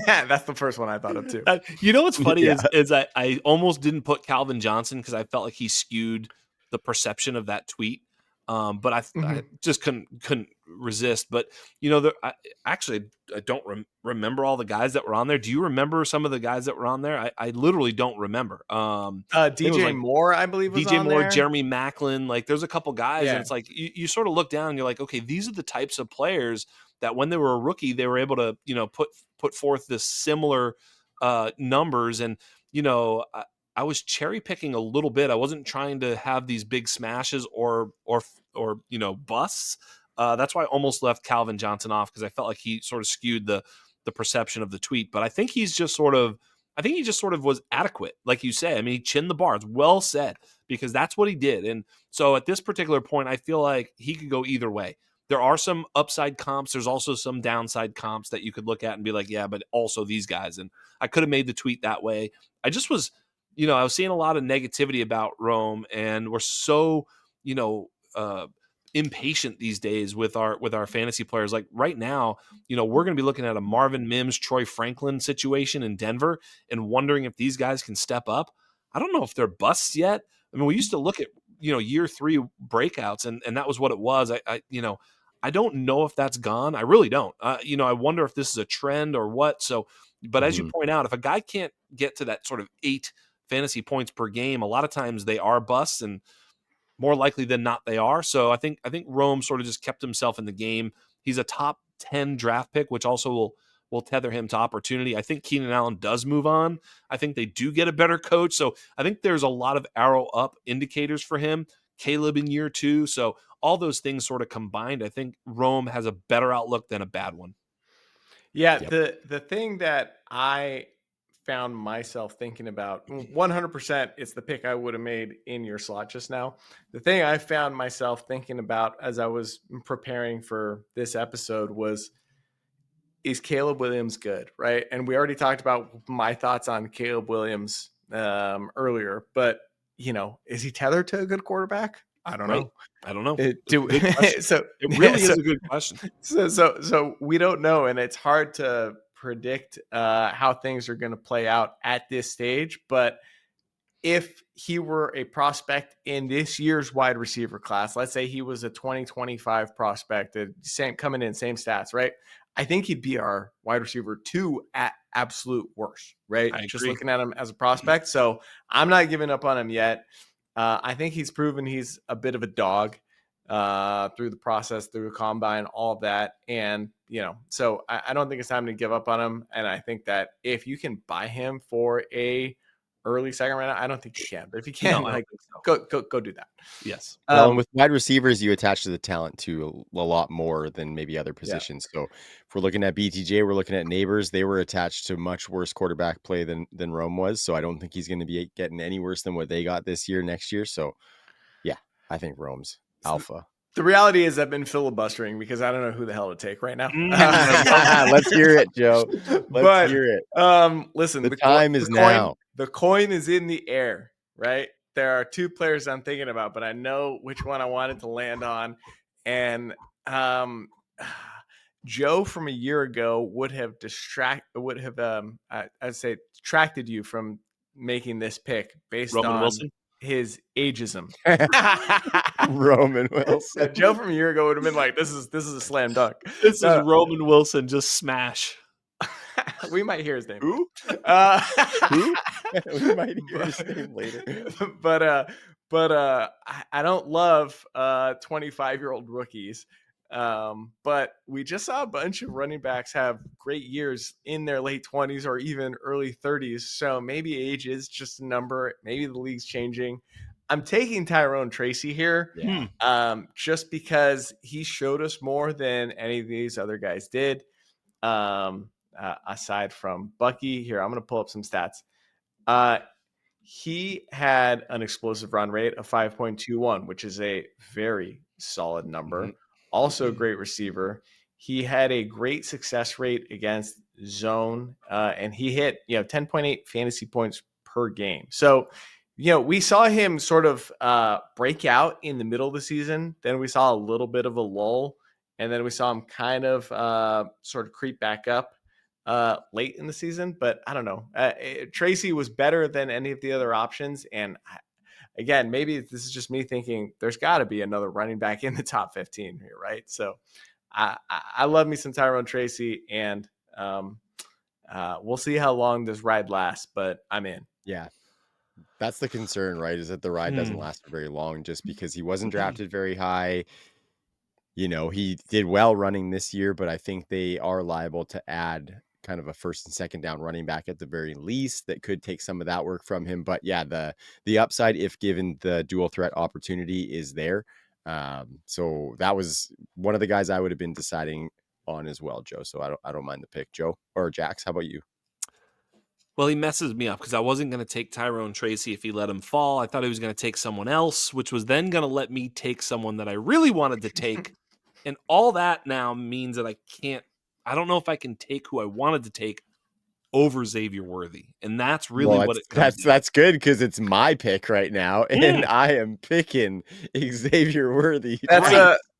That's the first one I thought of too. You know what's funny Yeah. is I almost didn't put Calvin Johnson because I felt like he skewed the perception of that tweet. But I just couldn't resist. But I don't remember all the guys that were on there. Do you remember some of the guys that were on there? I literally don't remember. It was DJ like Moore, I believe, was DJ on Moore, there. Jeremy Maclin. Like there's a couple guys, and Yeah. it's like you sort of look down and you're like, okay, these are the types of players that when they were a rookie, they were able to put forth this similar numbers. And I was cherry picking a little bit. I wasn't trying to have these big smashes or busts. That's why I almost left Calvin Johnson off because I felt like he sort of skewed the perception of the tweet. But I think he just sort of was adequate, like you say. I mean, he chinned the bar. It's well said because that's what he did. And so at this particular point, I feel like he could go either way. There are some upside comps. There's also some downside comps that you could look at and be like, yeah, but also these guys. And I could have made the tweet that way. I just was, I was seeing a lot of negativity about Rome, and we're so, impatient these days with our fantasy players. Like right now, we're going to be looking at a Marvin Mims, Troy Franklin situation in Denver and wondering if these guys can step up. I don't know if they're busts yet. I mean, we used to look at, year 3 breakouts and that was what it was. I don't know if that's gone. I really don't. I wonder if this is a trend or what. So, but as you point out, if a guy can't get to that sort of 8 fantasy points per game, a lot of times they are busts, and more likely than not they are. So I think Rome sort of just kept himself in the game. He's a top 10 draft pick, which also will tether him to opportunity. I think Keenan Allen does move on. I think they do get a better coach. So I think there's a lot of arrow up indicators for him. Caleb in year 2. So all those things sort of combined, I think Rome has a better outlook than a bad one. Yeah, Yep. the thing that I found myself thinking about 100%, it's the pick I would have made in your slot just now. The thing I found myself thinking about as I was preparing for this episode was, is Caleb Williams good, right? And we already talked about my thoughts on Caleb Williams earlier, but is he tethered to a good quarterback? I don't Right. know. I don't know. So it really is a good question. So we don't know, and it's hard to predict how things are going to play out at this stage. But if he were a prospect in this year's wide receiver class, let's say he was a 2025 prospect, same coming in, same stats, right? I think he'd be our wide receiver 2 at absolute worst, right? I Just agree. looking at him as a prospect. So I'm not giving up on him yet. I think he's proven he's a bit of a dog through the process, through the combine, all of that. And, so I don't think it's time to give up on him. And I think that if you can buy him for a early second round, I don't think you can, but if you can, No, I don't think so. go do that. Yes. Well, and with wide receivers, you attach to the talent to a lot more than maybe other positions. So if we're looking at BTJ, we're looking at Neighbors. They were attached to much worse quarterback play than Rome was. So I don't think he's going to be getting any worse than what they got this year, next year. So yeah, I think Rome's alpha. The reality is I've been filibustering because I don't know who the hell to take right now. Let's hear it, Joe. Let's hear it. Listen, The time is now. The coin is in the air, right? There are 2 players I'm thinking about, but I know which one I wanted to land on. And Joe from a year ago would have distracted you from making this pick based Roman on Wilson. his ageism. Roman Wilson. Joe from a year ago would have been like, "This is a slam dunk." This is No, Roman Wilson, just smash. we might hear his name. Who? Uh, Who? We might hear his name later. I don't love 25-year-old rookies. But we just saw a bunch of running backs have great years in their late 20s or even early 30s. So maybe age is just a number. Maybe the league's changing. I'm taking Tyrone Tracy here, just because he showed us more than any of these other guys did. Aside from Bucky, here I'm going to pull up some stats. He had an explosive run rate of 5.21, which is a very solid number. Also a great receiver. He had a great success rate against zone, and he hit 10.8 fantasy points per game. So, we saw him sort of break out in the middle of the season. Then we saw a little bit of a lull, and then we saw him kind of sort of creep back up late in the season. But I don't know. Tracy was better than any of the other options. And again, maybe this is just me thinking there's got to be another running back in the top 15 here, right? So I love me some Tyrone Tracy, and we'll see how long this ride lasts, but I'm in. Yeah. That's the concern, right? Is that the ride doesn't last for very long just because he wasn't drafted very high. He did well running this year, but I think they are liable to add kind of a first and second down running back at the very least that could take some of that work from him. But yeah, the upside, if given the dual threat opportunity, is there. So that was one of the guys I would have been deciding on as well, Joe. So I don't mind the pick, Joe or Jax. How about you? Well, he messes me up because I wasn't going to take Tyrone Tracy if he let him fall. I thought he was going to take someone else, which was then going to let me take someone that I really wanted to take. And all that now means that I don't know if I can take who I wanted to take over Xavier Worthy. And that's really what it comes to. That's good because it's my pick right now, and I am picking Xavier Worthy.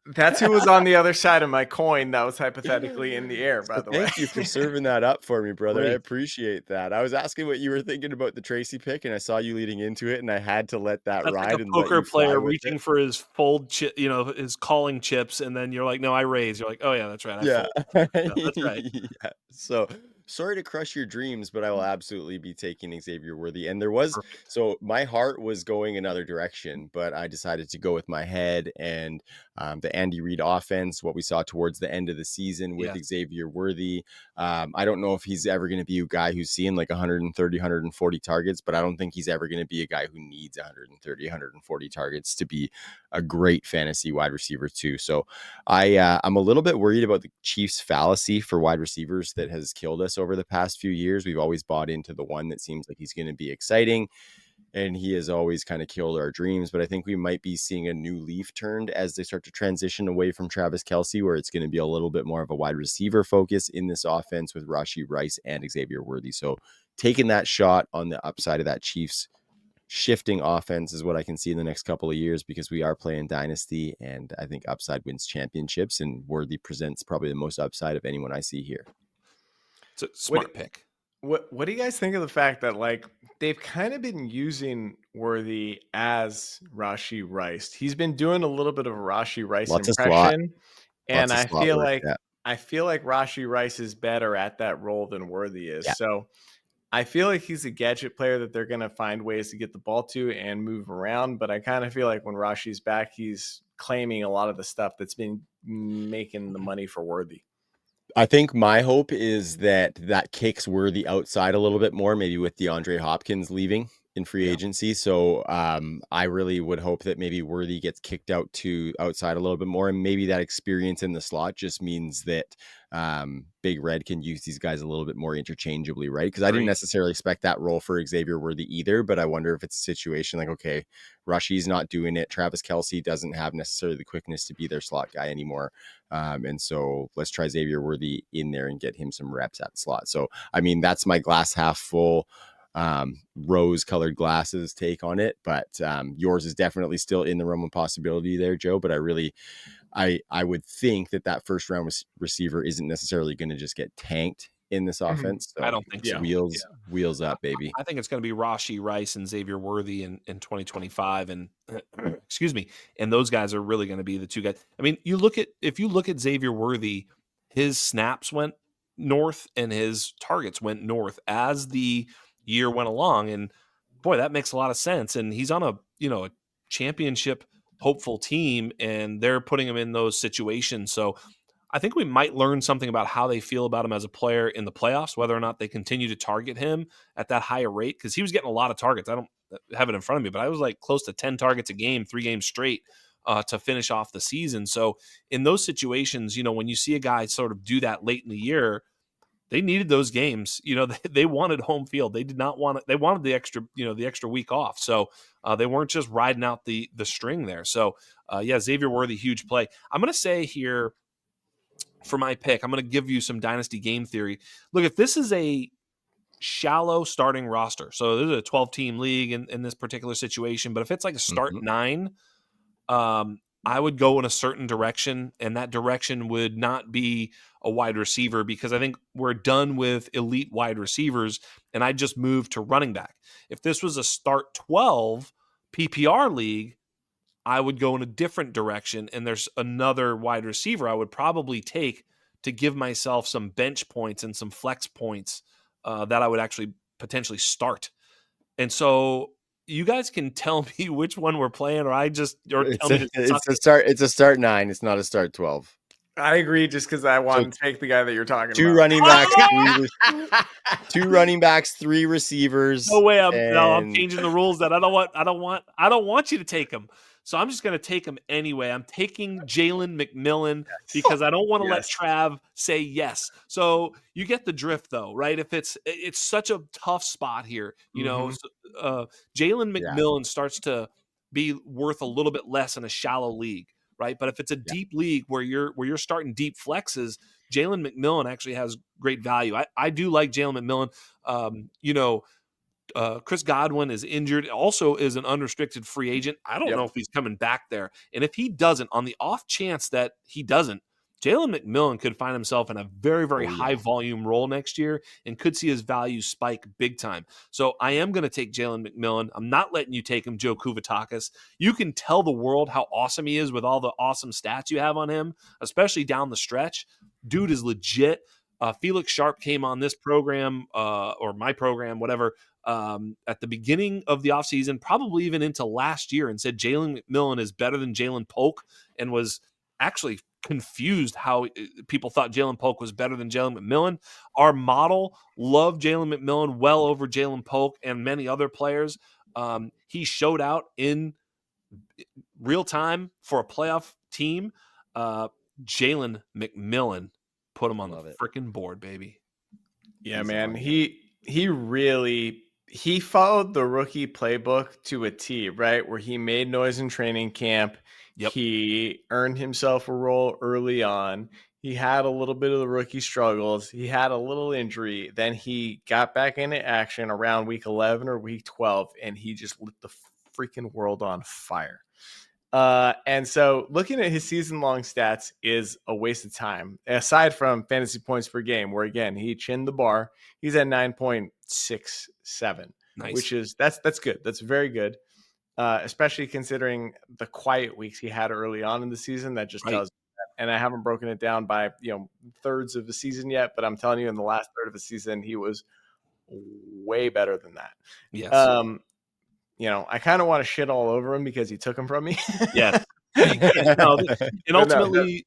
That's who was on the other side of my coin that was hypothetically in the air, by the way. Thank you for serving that up for me, brother. I Great. appreciate that. I was asking what you were thinking about the Tracy pick, and I saw you leading into it, and I had to let that That's ride like a and let poker you fly player with reaching it. for his fold chip, his calling chips, and then you're like, "No, I raise." You're like, "Oh yeah, that's right. I Yeah. fold." No, that's right. Yeah. So sorry to crush your dreams, but I will absolutely be taking Xavier Worthy. And there was, Perfect. so my heart was going another direction, but I decided to go with my head and the Andy Reid offense, what we saw towards the end of the season with Yes. Xavier Worthy. I don't know if he's ever going to be a guy who's seeing like 130, 140 targets, but I don't think he's ever going to be a guy who needs 130, 140 targets to be a great fantasy wide receiver too. So I'm a little bit worried about the Chiefs' fallacy for wide receivers that has killed us over the past few years. We've always bought into the one that seems like he's going to be exciting, and he has always kind of killed our dreams. But I think we might be seeing a new leaf turned as they start to transition away from Travis Kelce, where it's going to be a little bit more of a wide receiver focus in this offense with Rashee Rice and Xavier Worthy. So taking that shot on the upside of that Chiefs shifting offense is what I can see in the next couple of years, because we are playing Dynasty, and I think upside wins championships, and Worthy presents probably the most upside of anyone I see here. It's a smart pick. What do you guys think of the fact that they've kind of been using Worthy as Rashee Rice? He's been doing a little bit of a Rashee Rice Lots of slot, impression, and lots of slot work. Yeah. I feel like Rashee Rice is better at that role than Worthy is. Yeah. So I feel like he's a gadget player that they're going to find ways to get the ball to and move around. But I kind of feel like when Rashi's back, he's claiming a lot of the stuff that's been making the money for Worthy. I think my hope is that kicks Worthy outside a little bit more, maybe with DeAndre Hopkins leaving in free agency. So I really would hope that maybe Worthy gets kicked out to outside a little bit more, and maybe that experience in the slot just means that Big Red can use these guys a little bit more interchangeably, right? Because I didn't necessarily expect that role for Xavier Worthy either, but I wonder if it's a situation like, okay, Rashee's not doing it. Travis Kelce doesn't have necessarily the quickness to be their slot guy anymore. And so let's try Xavier Worthy in there and get him some reps at slot. So, I mean, that's my glass half full rose colored glasses take on it, but yours is definitely still in the realm of possibility there, Joe. But I would think that first round receiver isn't necessarily going to just get tanked in this offense. I So don't think Yeah. so. wheels up, baby. I think it's going to be Rashi Rice and Xavier Worthy in 2025, and excuse me, and those guys are really going to be the two guys. I mean, if you look at Xavier Worthy, his snaps went north and his targets went north as the year went along, and boy, that makes a lot of sense. And he's on a championship hopeful team, and they're putting him in those situations. So I think we might learn something about how they feel about him as a player in the playoffs, whether or not they continue to target him at that higher rate, because he was getting a lot of targets. I don't have it in front of me, but I was like close to 10 targets a game, 3 games straight to finish off the season. So in those situations, when you see a guy sort of do that late in the year, they needed those games. They wanted home field. They did not want it. They wanted the extra week off. So they weren't just riding out the string there. So yeah, Xavier Worthy, huge play. I'm going to say here, for my pick, I'm going to give you some dynasty game theory. Look, if this is a shallow starting roster, so this is a 12-team league in this particular situation, but if it's like a start Mhm. 9, I would go in a certain direction, and that direction would not be a wide receiver, because I think we're done with elite wide receivers, and I just moved to running back. If this was a start 12 PPR league, I would go in a different direction, and there's another wide receiver I would probably take to give myself some bench points and some flex points that I would actually potentially start. And so you guys can tell me which one we're playing, or It's tell me a to suck it's a it. start. It's a start 9. It's not a start 12. I agree, just because I So want to take the guy that you're talking two about. running backs, Oh! two running backs, 3 No receivers, way! I'm and changing the rules. That I don't want you to take him. So I'm just going to take him anyway. I'm taking Jalen McMillan because I don't want to let Yes. Trav say yes. So you get the drift, though, right? If it's such a tough spot here, Mhm. Jalen yeah, McMillan starts to be worth a little bit less in a shallow league, right? But if it's a yeah, deep league where you're starting deep flexes, Jalen McMillan actually has great value. I do like Jalen McMillan. Um, you know, Chris Godwin is injured, also is an unrestricted free agent. I don't know Yep. if he's coming back there. And if he doesn't, on the off chance that he doesn't, Jalen McMillan could find himself in a very, very oh high yeah, volume role next year and could see his value spike big time. So I am going to take Jalen McMillan. I'm not letting you take him, Joe Kuvatakis. You can tell the world how awesome he is with all the awesome stats you have on him, especially down the stretch. Dude is legit. Felix Sharp came on this program or my program, whatever, at the beginning of the offseason, probably even into last year, and said Jalen McMillan is better than Jalen Polk, and was actually confused how people thought Jalen Polk was better than Jalen McMillan. Our model loved Jalen McMillan well over Jalen Polk and many other players. He showed out in real time for a playoff team. Jalen McMillan put him on the love it. freaking board, baby. Yeah, He's man. on it. He really he followed the rookie playbook to a T, right? Where he made noise in training camp. Yep. He earned himself a role early on. He had a little bit of the rookie struggles. He had a little injury. Then he got back into action around week 11 or week 12, and he just lit the freaking world on fire. And so looking at his season long stats is a waste of time, aside from fantasy points per game, where again, he chinned the bar. He's at 9.67, Nice. which is that's good. That's very good. Especially considering the quiet weeks he had early on in the season. That just Right. tells you that. And I haven't broken it down by thirds of the season yet, but I'm telling you, in the last third of the season, he was way better than that. Yes. Um, I kind of want to shit all over him because he took him from me. Yes. Well, you can't. No, and But no,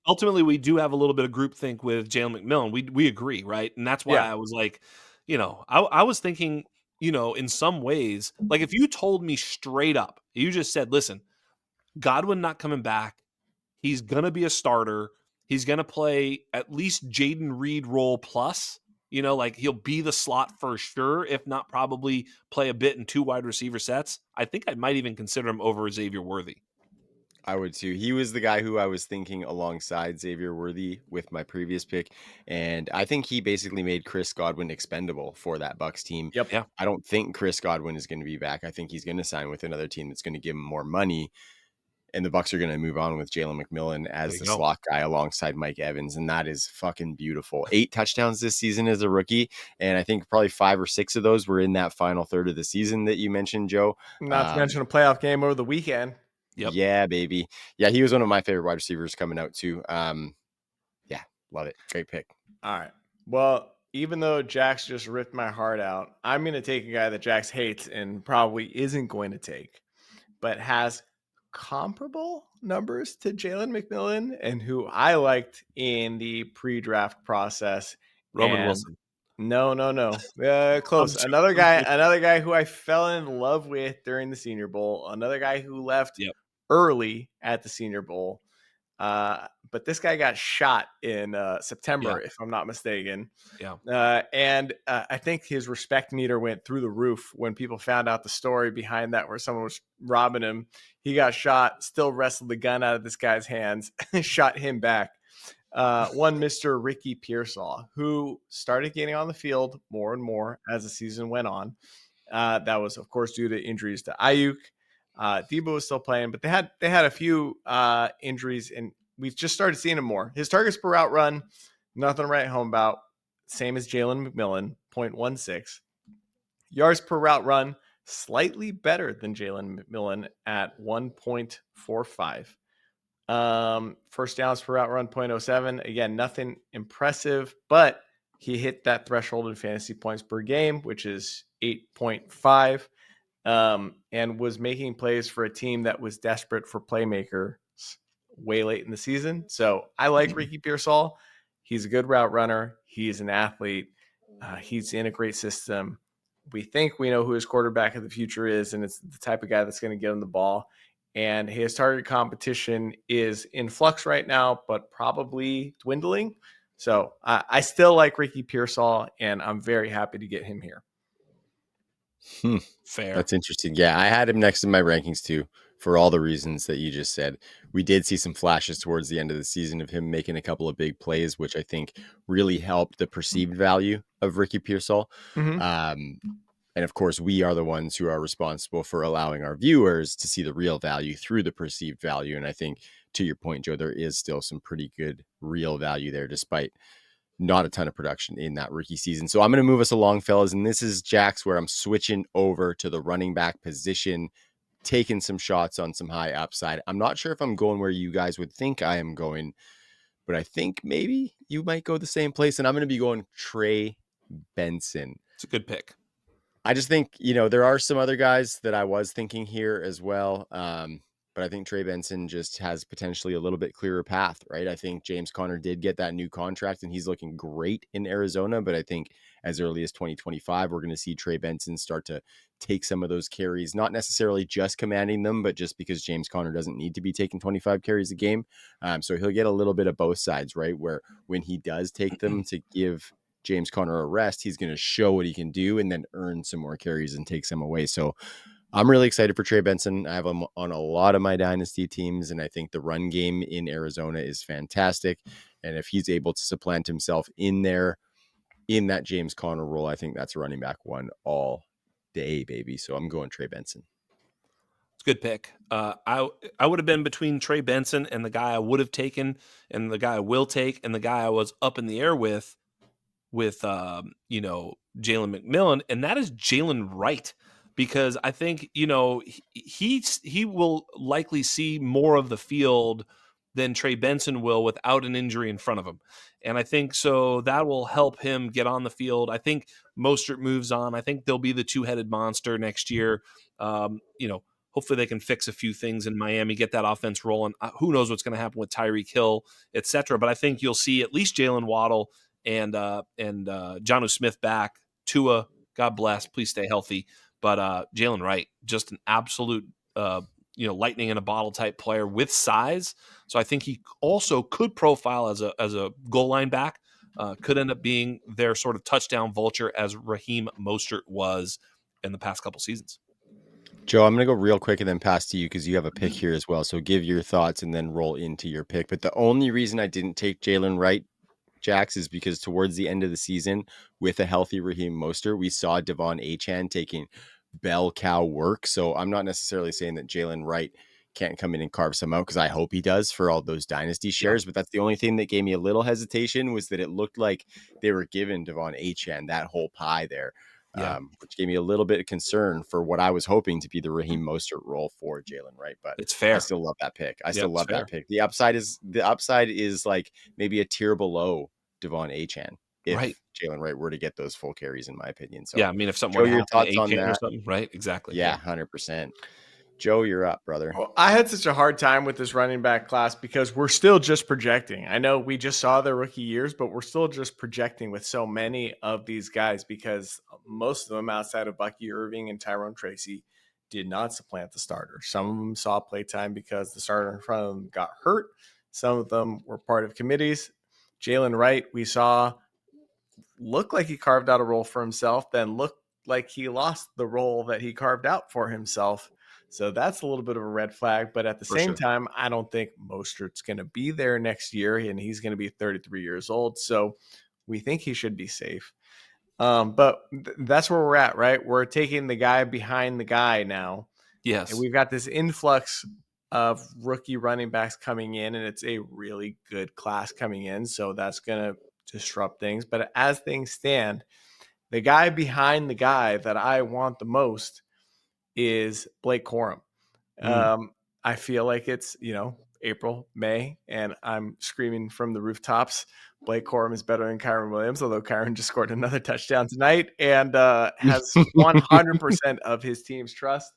ultimately, we do have a little bit of groupthink with Jalen McMillan. We agree, right? And that's why yeah, I was like, I was thinking, in some ways, like if you told me straight up, you just said, listen, Godwin not coming back, he's gonna be a starter. He's gonna play at least Jaden Reed role plus. Like he'll be the slot for sure, if not probably play a bit in 2 wide receiver sets. I think I might even consider him over Xavier Worthy. I would too. He was the guy who I was thinking alongside Xavier Worthy with my previous pick, and I think he basically made Chris Godwin expendable for that Bucks team. yep. Yeah. I don't think Chris Godwin is going to be back. I think he's going to sign with another team that's going to give him more money. and the Bucs are going to move on with Jalen McMillan There as you the go. slot guy alongside Mike Evans, and that is fucking beautiful. 8 touchdowns this season as a rookie, and I think probably 5 or 6 of those were in that final third of the season that you mentioned, Joe. Not to mention a playoff game over the weekend. Yep. Yeah, baby. Yeah, he was one of my favorite wide receivers coming out too. Yeah, love it. Great pick. All right. Well, even though Jax just ripped my heart out, I'm going to take a guy that Jax hates and probably isn't going to take, but has comparable numbers to Jalen McMillan and who I liked in the pre-draft process. Roman And Wilson. no, close. I'm Another guy who I fell in love with during the Senior Bowl. Another guy who left Yep. early at the Senior Bowl. But this guy got shot in September, if I'm not mistaken. Yeah. And I think his respect meter went through the roof when people found out the story behind that, where someone was robbing him. He got shot, still wrestled the gun out of this guy's hands, shot him back. One Mr. Ricky Pearsall, who started getting on the field more and more as the season went on. That was, of course, due to injuries to Ayuk. Debo was still playing, but they had a few injuries, and we've just started seeing him more. His targets per route run, nothing to write home about. Same as Jalen McMillan, 0.16. Yards per route run, slightly better than Jalen McMillan at 1.45. First downs per route run, 0.07. Again, nothing impressive, but he hit that threshold in fantasy points per game, which is 8.5. And was making plays for a team that was desperate for playmakers way late in the season. So I like Ricky Pearsall. He's a good route runner. He's an athlete. He's in a great system. We think we know who his quarterback of the future is, and it's the type of guy that's going to get him the ball. And his target competition is in flux right now, but probably dwindling. So I still like Ricky Pearsall, and I'm very happy to get him here. Fair. That's interesting. Yeah, I had him next in my rankings too, for all the reasons that you just said. We did see some flashes towards the end of the season of him making a couple of big plays, which I think really helped the perceived value of Ricky Pearsall. And of course, we are the ones who are responsible for allowing our viewers to see the real value through the perceived value. And I think, to your point, Joe, there is still some pretty good real value there, despite not a ton of production in that rookie season. So I'm going to move us along, fellas. And this is Jax, where I'm switching over to the running back position, taking some shots on some high upside. I'm not sure if I'm going where you guys would think I am going, but I think maybe you might go the same place. And I'm going to be going Trey Benson. It's a good pick. I just think, there are some other guys that I was thinking here as well. But I think Trey Benson just has potentially a little bit clearer path, right? I think James Conner did get that new contract and he's looking great in Arizona. But I think as early as 2025, we're going to see Trey Benson start to take some of those carries, not necessarily just commanding them, but just because James Conner doesn't need to be taking 25 carries a game. So he'll get a little bit of both sides, right? Where when he does take them to give James Conner a rest, he's going to show what he can do and then earn some more carries and take some away. So I'm really excited for Trey Benson. I have him on a lot of my dynasty teams, and I think the run game in Arizona is fantastic. And if he's able to supplant himself in there, in that James Conner role, I think that's a running back one all day, baby. So I'm going Trey Benson. It's a good pick. I would have been between Trey Benson and the guy I would have taken, and the guy I will take, and the guy I was up in the air with Jalen McMillan, and that is Jalen Wright, because I think he will likely see more of the field than Trey Benson will without an injury in front of him, and I think so that will help him get on the field. I think Mostert moves on. I think they'll be the two-headed monster next year. Hopefully they can fix a few things in Miami, get that offense rolling. Who knows what's going to happen with Tyreek Hill, etc. But I think you'll see at least Jalen Waddle and Jonnu Smith back. Tua, God bless, please stay healthy. But Jalen Wright, just an absolute lightning in a bottle type player with size. So I think he also could profile as a goal line back. Could end up being their sort of touchdown vulture as Raheem Mostert was in the past couple seasons. Joe, I'm going to go real quick and then pass to you because you have a pick here as well. So give your thoughts and then roll into your pick. But the only reason I didn't take Jalen Wright, Jax, is because towards the end of the season with a healthy Raheem Mostert, we saw Devon Achane taking bell cow work. So I'm not necessarily saying that Jalen Wright can't come in and carve some out, because I hope he does for all those Dynasty shares. But that's the only thing that gave me a little hesitation, was that it looked like they were giving Devon Achane that whole pie there, which gave me a little bit of concern for what I was hoping to be the Raheem Mostert role for Jalen Wright. But It's fair. I still love that pick. I still it's love fair. that pick. The upside is like maybe a tier below Devon Achane if Right. Jalen Wright were to get those full carries, in my opinion. So Yeah, I mean, if something Joe, were to your happen to thoughts on Achane or that? something, right? Exactly. Yeah, 100%. Joe, you're up, brother. Well, I had such a hard time with this running back class because we're still just projecting. I know we just saw their rookie years, but we're still just projecting with so many of these guys, because most of them outside of Bucky Irving and Tyrone Tracy did not supplant the starter. Some of them saw playtime because the starter in front of them got hurt. Some of them were part of committees. Jalen Wright, we saw look like he carved out a role for himself, then looked like he lost the role that he carved out for himself. So that's a little bit of a red flag. But at the For same sure. time, I don't think Mostert's going to be there next year, and he's going to be 33 years old. So we think he should be safe. But that's where we're at, right? We're taking the guy behind the guy now. Yes. And we've got this influx of rookie running backs coming in, and it's a really good class coming in. So that's going to disrupt things. But as things stand, the guy behind the guy that I want the most is Blake Corum. I feel like it's, April, May, and I'm screaming from the rooftops, Blake Corum is better than Kyron Williams, although Kyron just scored another touchdown tonight and has 100% of his team's trust.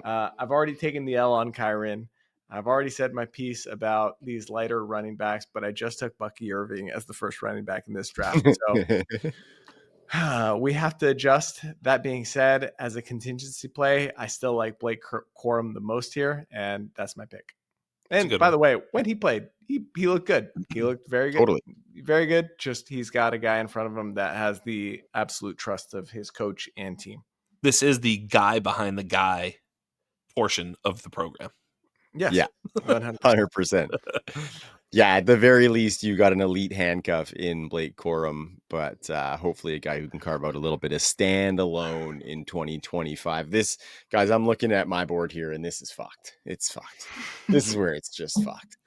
I've already taken the L on Kyron. I've already said my piece about these lighter running backs, but I just took Bucky Irving as the first running back in this draft. So we have to adjust. That being said, as a contingency play, I still like Blake Corum the most here, and that's my pick. And by the way, when he played, he looked good. He looked very good. Totally. Very good. Just he's got a guy in front of him that has the absolute trust of his coach and team. This is the guy behind the guy portion of the program. Yes. Yeah. 100%. Yeah, at the very least, you got an elite handcuff in Blake Corum, but hopefully a guy who can carve out a little bit of standalone in 2025. Guys, I'm looking at my board here, and this is fucked. It's fucked. This is where it's just fucked.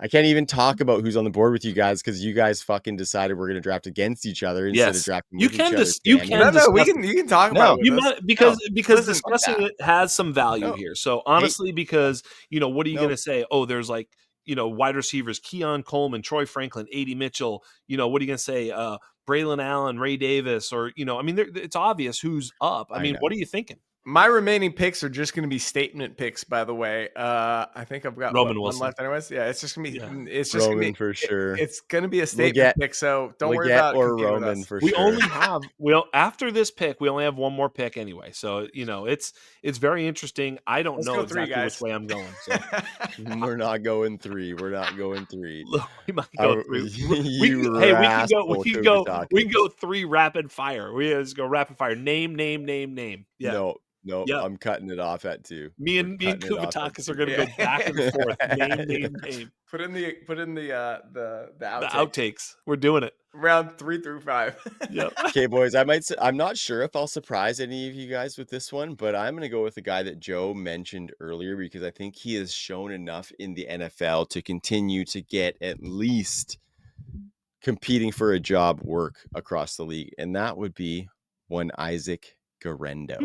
I can't even talk about who's on the board with you guys because you guys fucking decided we're going to draft against each other instead of drafting with each other. You can you can talk about it. You might, because discussing it has some value here. So honestly, because what are you going to say? Oh, there's like wide receivers, Keon Coleman, Troy Franklin, A.D. Mitchell. What are you going to say? Braylon Allen, Ray Davis, or I mean, it's obvious who's up. I mean, what are you thinking? My remaining picks are just going to be statement picks, by the way. I think I've got one left anyways. Yeah, it's just going to be it's just Roman for sure. It's going to be a statement pick, so don't worry about or Roman for we sure. Only have after this pick, we only have one more pick anyway. So, it's very interesting. I don't know exactly which way I'm going. So. We're not going 3. We're not going 3. We might go 3. We can go 3 rapid fire. We just go rapid fire. Name. Yeah. No, yep. I'm cutting it off at 2. Me and Kuvatakis are going to go back and forth. Name. Put in the outtakes. We're doing it. Round 3 through 5. Yeah. Okay, boys. I'm not sure if I'll surprise any of you guys with this one, but I'm going to go with the guy that Joe mentioned earlier because I think he has shown enough in the NFL to continue to get at least competing for a job work across the league, and that would be one Isaac Guerendo.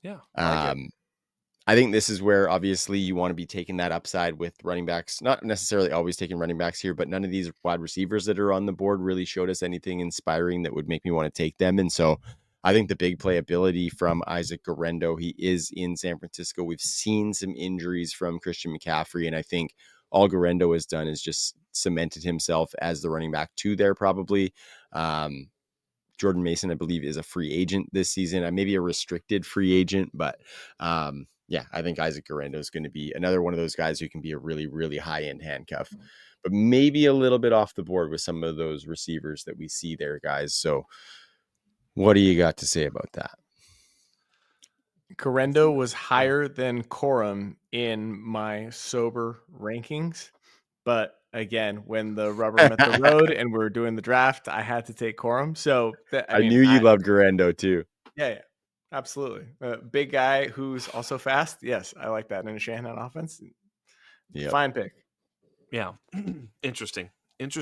Yeah. I think this is where obviously you want to be taking that upside with running backs, not necessarily always taking running backs here, but none of these wide receivers that are on the board really showed us anything inspiring that would make me want to take them. And so I think the big playability from Isaac Guerendo, he is in San Francisco. We've seen some injuries from Christian McCaffrey, and I think all Guerendo has done is just cemented himself as the running back 2 there probably. Jordan Mason, I believe, is a free agent this season. Maybe a restricted free agent, but yeah, I think Isaac Guerendo is going to be another one of those guys who can be a really, really high-end handcuff, but maybe a little bit off the board with some of those receivers that we see there, guys. So what do you got to say about that? Guerendo was higher than Corum in my sober rankings, but again, when the rubber met the road and we were doing the draft, I had to take Corum. So I knew you loved Guerendo too. Yeah. Absolutely. Big guy who's also fast. Yes, I like that in a Shanahan offense. Yep. Fine pick. Yeah. Interesting. It's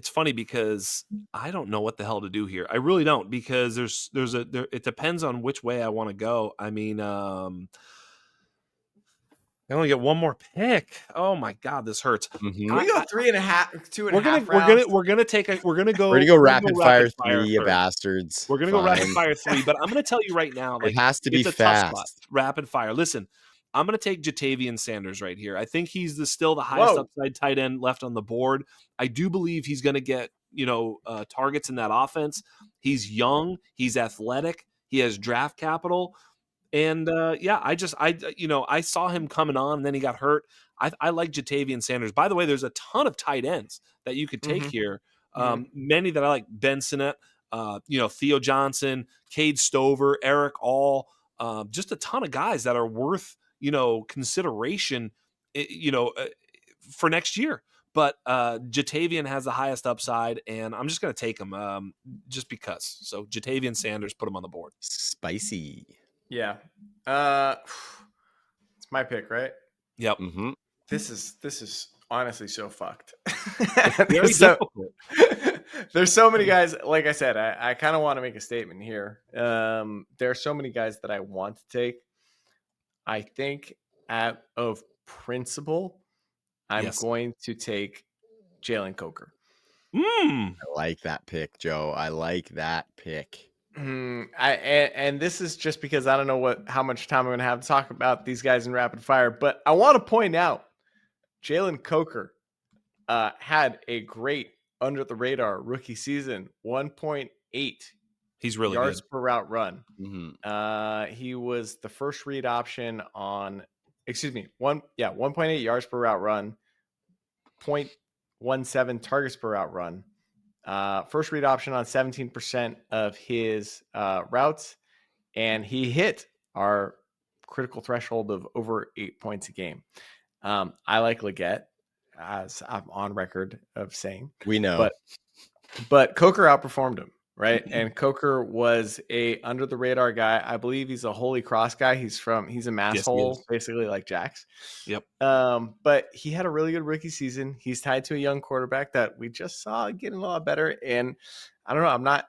funny because I don't know what the hell to do here. I really don't, because it depends on which way I want to go. I mean, I only get one more pick. Oh my God, this hurts. Can we go 3.5, 2.5 We're rounds? gonna take a we're gonna We're go gonna go we're gonna go rapid fire rapid fire 3, you third. bastards. We're gonna go rapid Fine. fire 3, but I'm gonna tell you right now, It like, has to be it's a tough spot. fast. Rapid fire. Listen, I'm gonna take Jatavian Sanders right here. I think he's still the highest Whoa. upside tight end left on the board. I do believe he's gonna get targets in that offense. He's young. He's athletic. He has draft capital. And I saw him coming on, and then he got hurt. I like Jatavian Sanders. By the way, there's a ton of tight ends that you could take here. Many that I like: Ben Sinnott, Theo Johnson, Cade Stover, Eric All. Just a ton of guys that are worth consideration. For next year. But Jatavian has the highest upside, and I'm just going to take him just because. So Jatavian Sanders, put him on the board. Spicy. Yeah. It's my pick, right? Yep. Mm-hmm. This is honestly so fucked. Very difficult. There's so many guys. Like I said, I kind of want to make a statement here. There are so many guys that I want to take. I think out of principle, I'm Yes. going to take Jalen Coker. I like that pick, Joe. I like that pick. And this is just because I don't know how much time I'm going to have to talk about these guys in rapid fire, but I want to point out Jalen Coker had a great under the radar rookie season, 1.8 He's really yards good. per route run. Mm-hmm. He was the first read option on, 1.8 yards per route run, 0.17 targets per route run. First read option on 17% of his routes, and he hit our critical threshold of over 8 points a game. I like Leggett, as I'm on record of saying. We know. But Coker outperformed him, right? And Coker was a under the radar guy. I believe he's a Holy Cross guy. He's a mass hole, basically like Jax. Yep. But he had a really good rookie season. He's tied to a young quarterback that we just saw getting a lot better. And I don't know.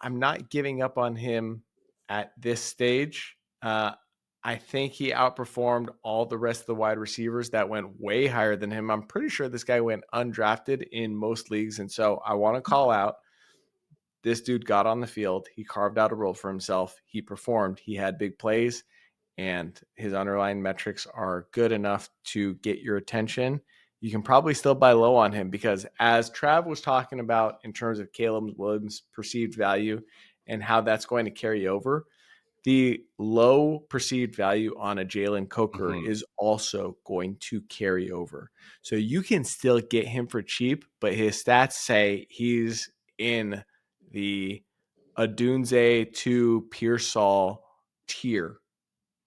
I'm not giving up on him at this stage. I think he outperformed all the rest of the wide receivers that went way higher than him. I'm pretty sure this guy went undrafted in most leagues. And so I want to call out, this dude got on the field. He carved out a role for himself. He performed. He had big plays, and his underlying metrics are good enough to get your attention. You can probably still buy low on him because, as Trav was talking about in terms of Caleb Williams' perceived value and how that's going to carry over, the low perceived value on a Jalen Coker is also going to carry over. So you can still get him for cheap, but his stats say he's in the Adunze to Pearsall tier.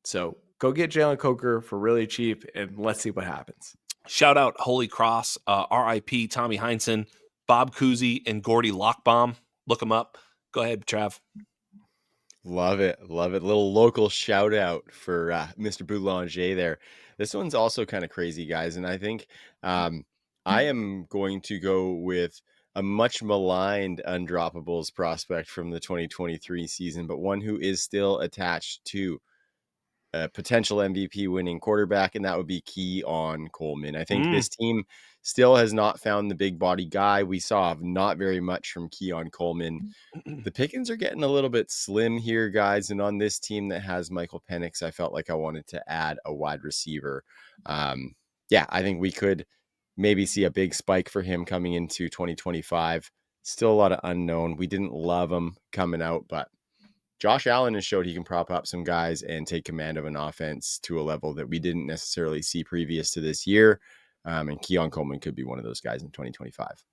So go get Jalen Coker for really cheap, and let's see what happens. Shout out Holy Cross, RIP Tommy Heinsohn, Bob Cousy, and Gordy Lockbaum. Look them up. Go ahead, Trav. Love it. Love it. Little local shout out for Mr. Boulanger there. This one's also kind of crazy, guys. And I think I am going to go with a much maligned undroppables prospect from the 2023 season, but one who is still attached to a potential MVP winning quarterback, and that would be Keon Coleman. I think this team still has not found the big body guy. We saw not very much from Keon Coleman. The pickings are getting a little bit slim here, guys. And on this team that has Michael Penix, I felt like I wanted to add a wide receiver. I think we could maybe see a big spike for him coming into 2025. Still a lot of unknown. We didn't love him coming out, but Josh Allen has showed he can prop up some guys and take command of an offense to a level that we didn't necessarily see previous to this year. And Keon Coleman could be one of those guys in 2025.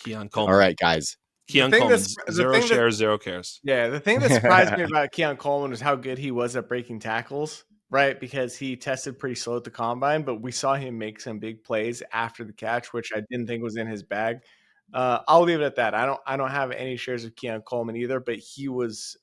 Keon Coleman. All right, guys. Keon Coleman, zero shares, zero cares. Yeah, the thing that surprised me about Keon Coleman was how good he was at breaking tackles, right? Because he tested pretty slow at the combine, but we saw him make some big plays after the catch, which I didn't think was in his bag. I'll leave it at that. I don't have any shares of Keon Coleman either, but he's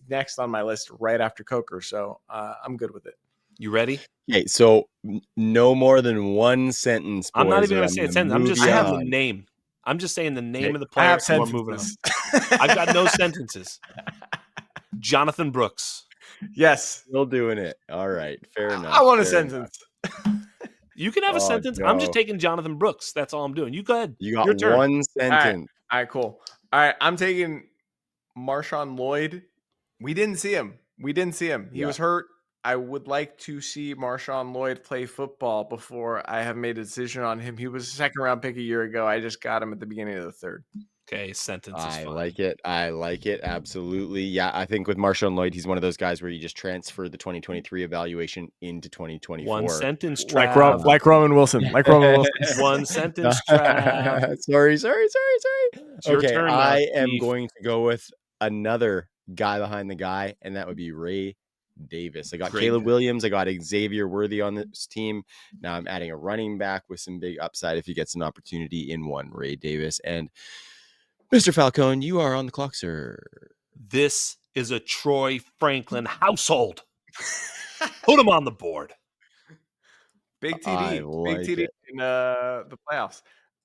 next on my list right after Coker, so I'm good with it. You ready? Okay, so no more than one sentence, I'm not boys, even or going to I'm say a gonna sentence. I'm move just you saying the on. name. I'm just saying the name Okay. of the I player. have And we're moving on. sentences. I've got no sentences. Jonathan Brooks. Yes. Still doing it. All right. Fair enough. I want a fair enough. sentence. You can have a Oh, sentence. I'm just no. taking Jonathan Brooks. That's all I'm doing. You go ahead. You got Your turn. one All right. sentence. All right, cool. All right, I'm taking Marshawn Lloyd. We didn't see him. He Yeah. was hurt. I would like to see Marshawn Lloyd play football before I have made a decision on him. He was a second round pick a year ago. I just got him at the beginning of the third. Okay, sentence is I fine. like it. I like it. Absolutely. Yeah, I think with Marshawn Lloyd, he's one of those guys where you just transfer the 2023 evaluation into 2024. One sentence, Like Trav. like Roman Wilson. Like Roman Wilson. One sentence, Trav. Sorry. It's your Okay, turn now, I am Steve. going to go with another guy behind the guy, and that would be Ray Davis. I got Great Caleb pick. Williams. I got Xavier Worthy on this team. Now I'm adding a running back with some big upside if he gets an opportunity in one, Ray Davis. And Mr. Falcone, you are on the clock, sir. This is a Troy Franklin household. Put him on the board. Big I TD. like Big TD it. in the playoffs.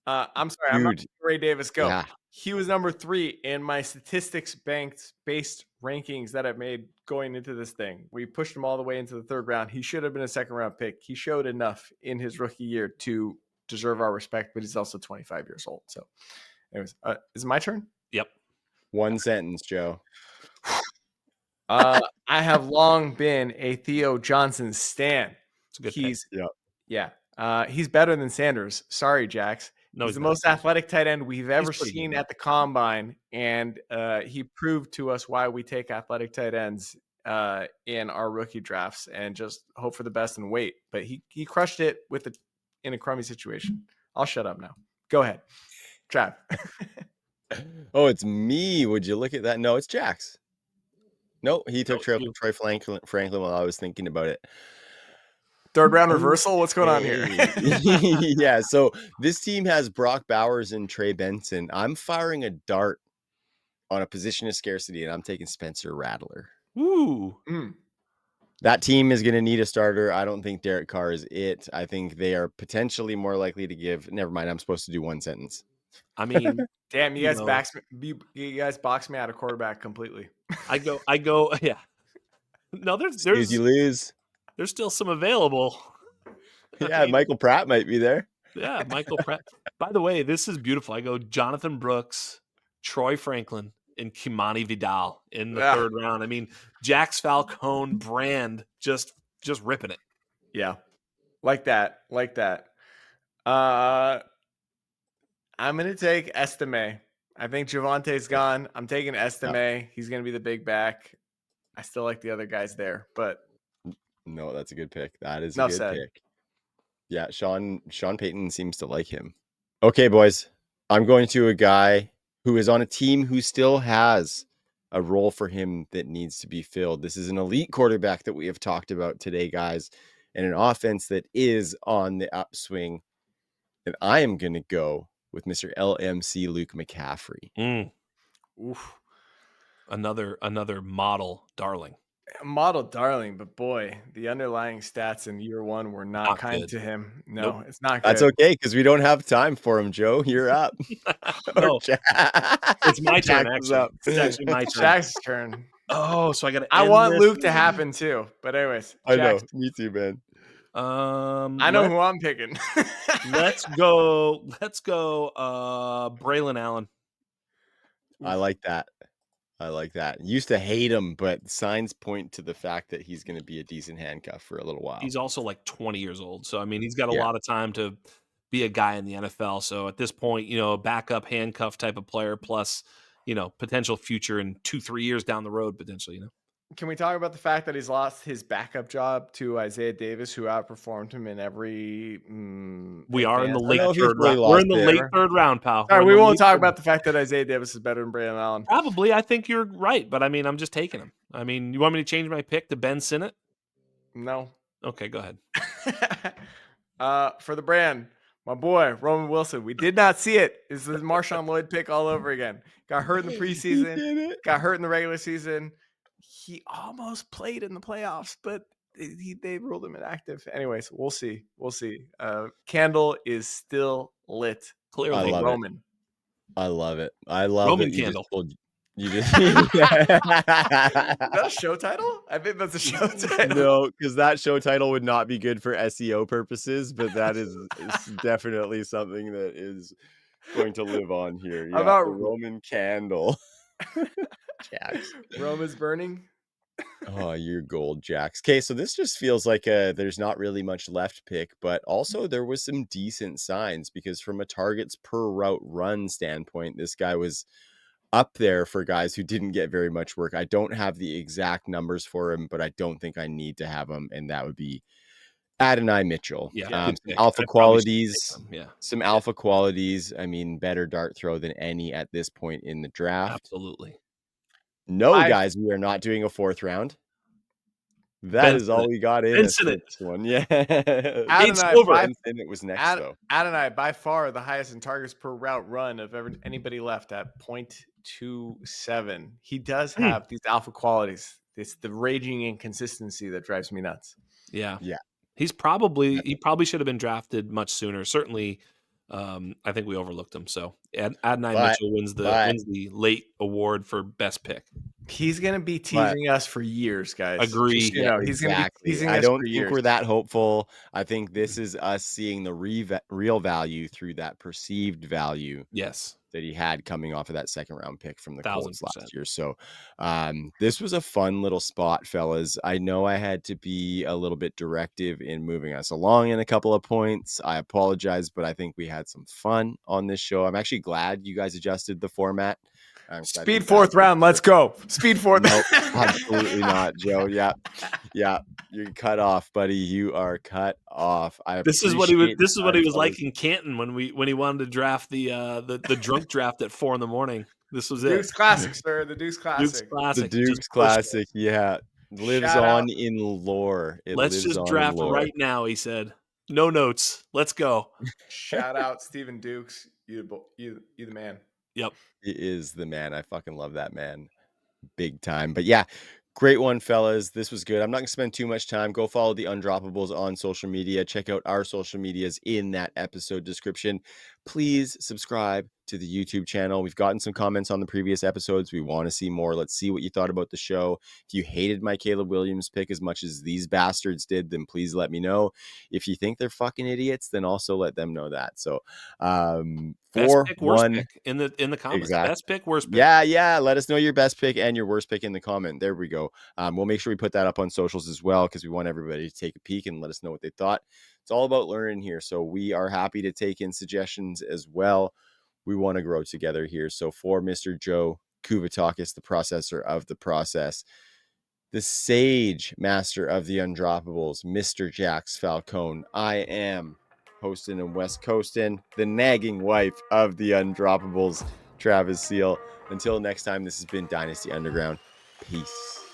I'm sorry. I'm not Dude, letting Ray Davis go. yeah. He was number 3 in my statistics based rankings that I've made going into this thing. We pushed him all the way into the third round. He should have been a second round pick. He showed enough in his rookie year to deserve our respect, but he's also 25 years old. So, anyways, is it my turn? Yep. One sentence, Joe. I have long been a Theo Johnson stan. It's a good He's Yep. Yeah. He's better than Sanders. Sorry, Jax. No, he's he's the not. most athletic tight end we've ever pretty good, seen though. at the combine, and he proved to us why we take athletic tight ends in our rookie drafts and just hope for the best and wait. But he crushed it in a crummy situation. I'll shut up now. Go ahead, Trav. Oh, it's me. Would you look at that? No, it's Jax. No, he took it's you. Troy Franklin while I was thinking about it. Third round reversal. What's going on here? Yeah, so this team has Brock Bowers and Trey Benson. I'm firing a dart on a position of scarcity, and I'm taking Spencer Rattler. Ooh. That team is going to need a starter. I don't think Derek Carr is it. I think they are potentially more likely to give. Never mind. I'm supposed to do one sentence. I mean, Damn, you know, guys box me out of quarterback completely. I go. Yeah. No, As soon as you lose. there's still some available. Yeah, I mean, Michael Pratt might be there. yeah, Michael Pratt. By the way, this is beautiful. I go Jonathan Brooks, Troy Franklin, and Kimani Vidal in the third round. I mean, Jax Falcone brand just ripping it. Yeah. Like that. I'm going to take Estime. I think Javante's gone. I'm taking Estime. He's going to be the big back. I still like the other guys there, but no, that's a good pick. That is enough a good said. pick. Yeah, Sean Payton seems to like him. Okay, boys. I'm going to a guy who is on a team who still has a role for him that needs to be filled. This is an elite quarterback that we have talked about today, guys, and an offense that is on the upswing. And I am going to go with Mr. LMC Luke McCaffrey. Oof. Another model darling. Model darling, but boy, the underlying stats in year one were not kind good. to him. No, Nope. it's not good. That's okay, because we don't have time for him, Joe. You're up. No, it's my turn, Jax is actually. up. It's actually my turn. Jax's turn. Oh, so I got to. I want Luke to happen too, but anyways, I know. Jax. Me too, man. I know who I'm picking. Let's go. Braylon Allen. I like that. Used to hate him, but signs point to the fact that he's going to be a decent handcuff for a little while. He's also like 20 years old. So, I mean, he's got a Yeah. lot of time to be a guy in the NFL. So at this point, a backup handcuff type of player plus, potential future in 2-3 years down the road, potentially, Can we talk about the fact that he's lost his backup job to Isaiah Davis, who outperformed him in every? We are in the late know if he third fully round. We're lost in the it. late third round, pal. Sorry, We're in we the won't late talk third about the fact that Isaiah Davis is better than Braylon Allen. Probably. I think you're right, but I mean, I'm just taking him. I mean, you want me to change my pick to Ben Sinnott? No. Okay, go ahead. For the brand, My boy, Roman Wilson. We did not see it. It's the Marshawn Lloyd pick all over again. Got hurt in the He preseason. did it. Got hurt in the regular season. He almost played in the playoffs, but they ruled him inactive. Anyways, we'll see. We'll see. Candle is still lit. I Clearly, love it. Roman. I love it. I love Roman that you Candle. just pulled. You just Is that a show title? I think that's a show title. no, because that show title would not be good for SEO purposes, but that is definitely something that is going to live on here. How Yeah, about the Roman candle. Jax. Rome is burning? Oh, you're gold, Jax. Okay, so this just feels like there's not really much left pick, but also there was some decent signs because from a targets per route run standpoint, this guy was up there for guys who didn't get very much work. I don't have the exact numbers for him, but I don't think I need to have him, and that would be Adonai Mitchell. Yeah, Some good pick. alpha I probably should take qualities. him. Yeah, Some alpha qualities. I mean, better dart throw than any at this point in the draft. absolutely. No, guys, we are not doing a 4th round. That is all we got in us for Benson. this one. Yeah. Adonai, It was next, though. Adonai by far the highest in targets per route run of anybody left at 0.27. He does have these alpha qualities. It's the raging inconsistency that drives me nuts. Yeah. Yeah. He probably should have been drafted much sooner. Certainly, I think we overlooked him. So Adonai Mitchell wins the late award for best pick. He's gonna be teasing us for years, guys. Agree. Just, he's gonna be teasing us I don't for think years. we're that hopeful. I think this is us seeing the real value through that perceived value. Yes. That he had coming off of that 2nd round pick from the Colts 1000%. last year. So this was a fun little spot, fellas. I know I had to be a little bit directive in moving us along in a couple of points. I apologize, but I think we had some fun on this show. I'm actually glad you guys adjusted the format. Speed 4th round. Let's go. Speed 4th. Nope, absolutely not, Joe. Yeah. You're cut off, buddy. You are cut off. This is what he was like in Canton when he wanted to draft the drunk draft at 4 a.m. This was Dukes Classic, sir. The Dukes Classic. The Dukes Classic. Yeah. Lives on in lore. Let's just draft right now, he said. No notes. Let's go. Shout out Steven Dukes. You the man. Yep. He is the man. I fucking love that man. Big time. But yeah, great one, fellas. This was good. I'm not going to spend too much time. Go follow the Undroppables on social media. Check out our social medias in that episode description. Please subscribe to the YouTube channel. We've gotten some comments on the previous episodes. We want to see more. Let's see what you thought about the show. If you hated my Caleb Williams pick as much as these bastards did, then please let me know. If you think they're fucking idiots, then also let them know that. So, best pick, worst pick in the comments. Exactly. Best pick, worst pick. Yeah. Let us know your best pick and your worst pick in the comment. There we go. We'll make sure we put that up on socials as well because we want everybody to take a peek and let us know what they thought. It's all about learning here. So we are happy to take in suggestions as well. We want to grow together here. So for Mr. Joe Kuvatakis, the processor of the process, the sage master of the undroppables, Mr. Jax Falcone, I am hosting and West Coasting, the nagging wife of the undroppables, Travis Seal. Until next time, this has been Dynasty Underground. Peace.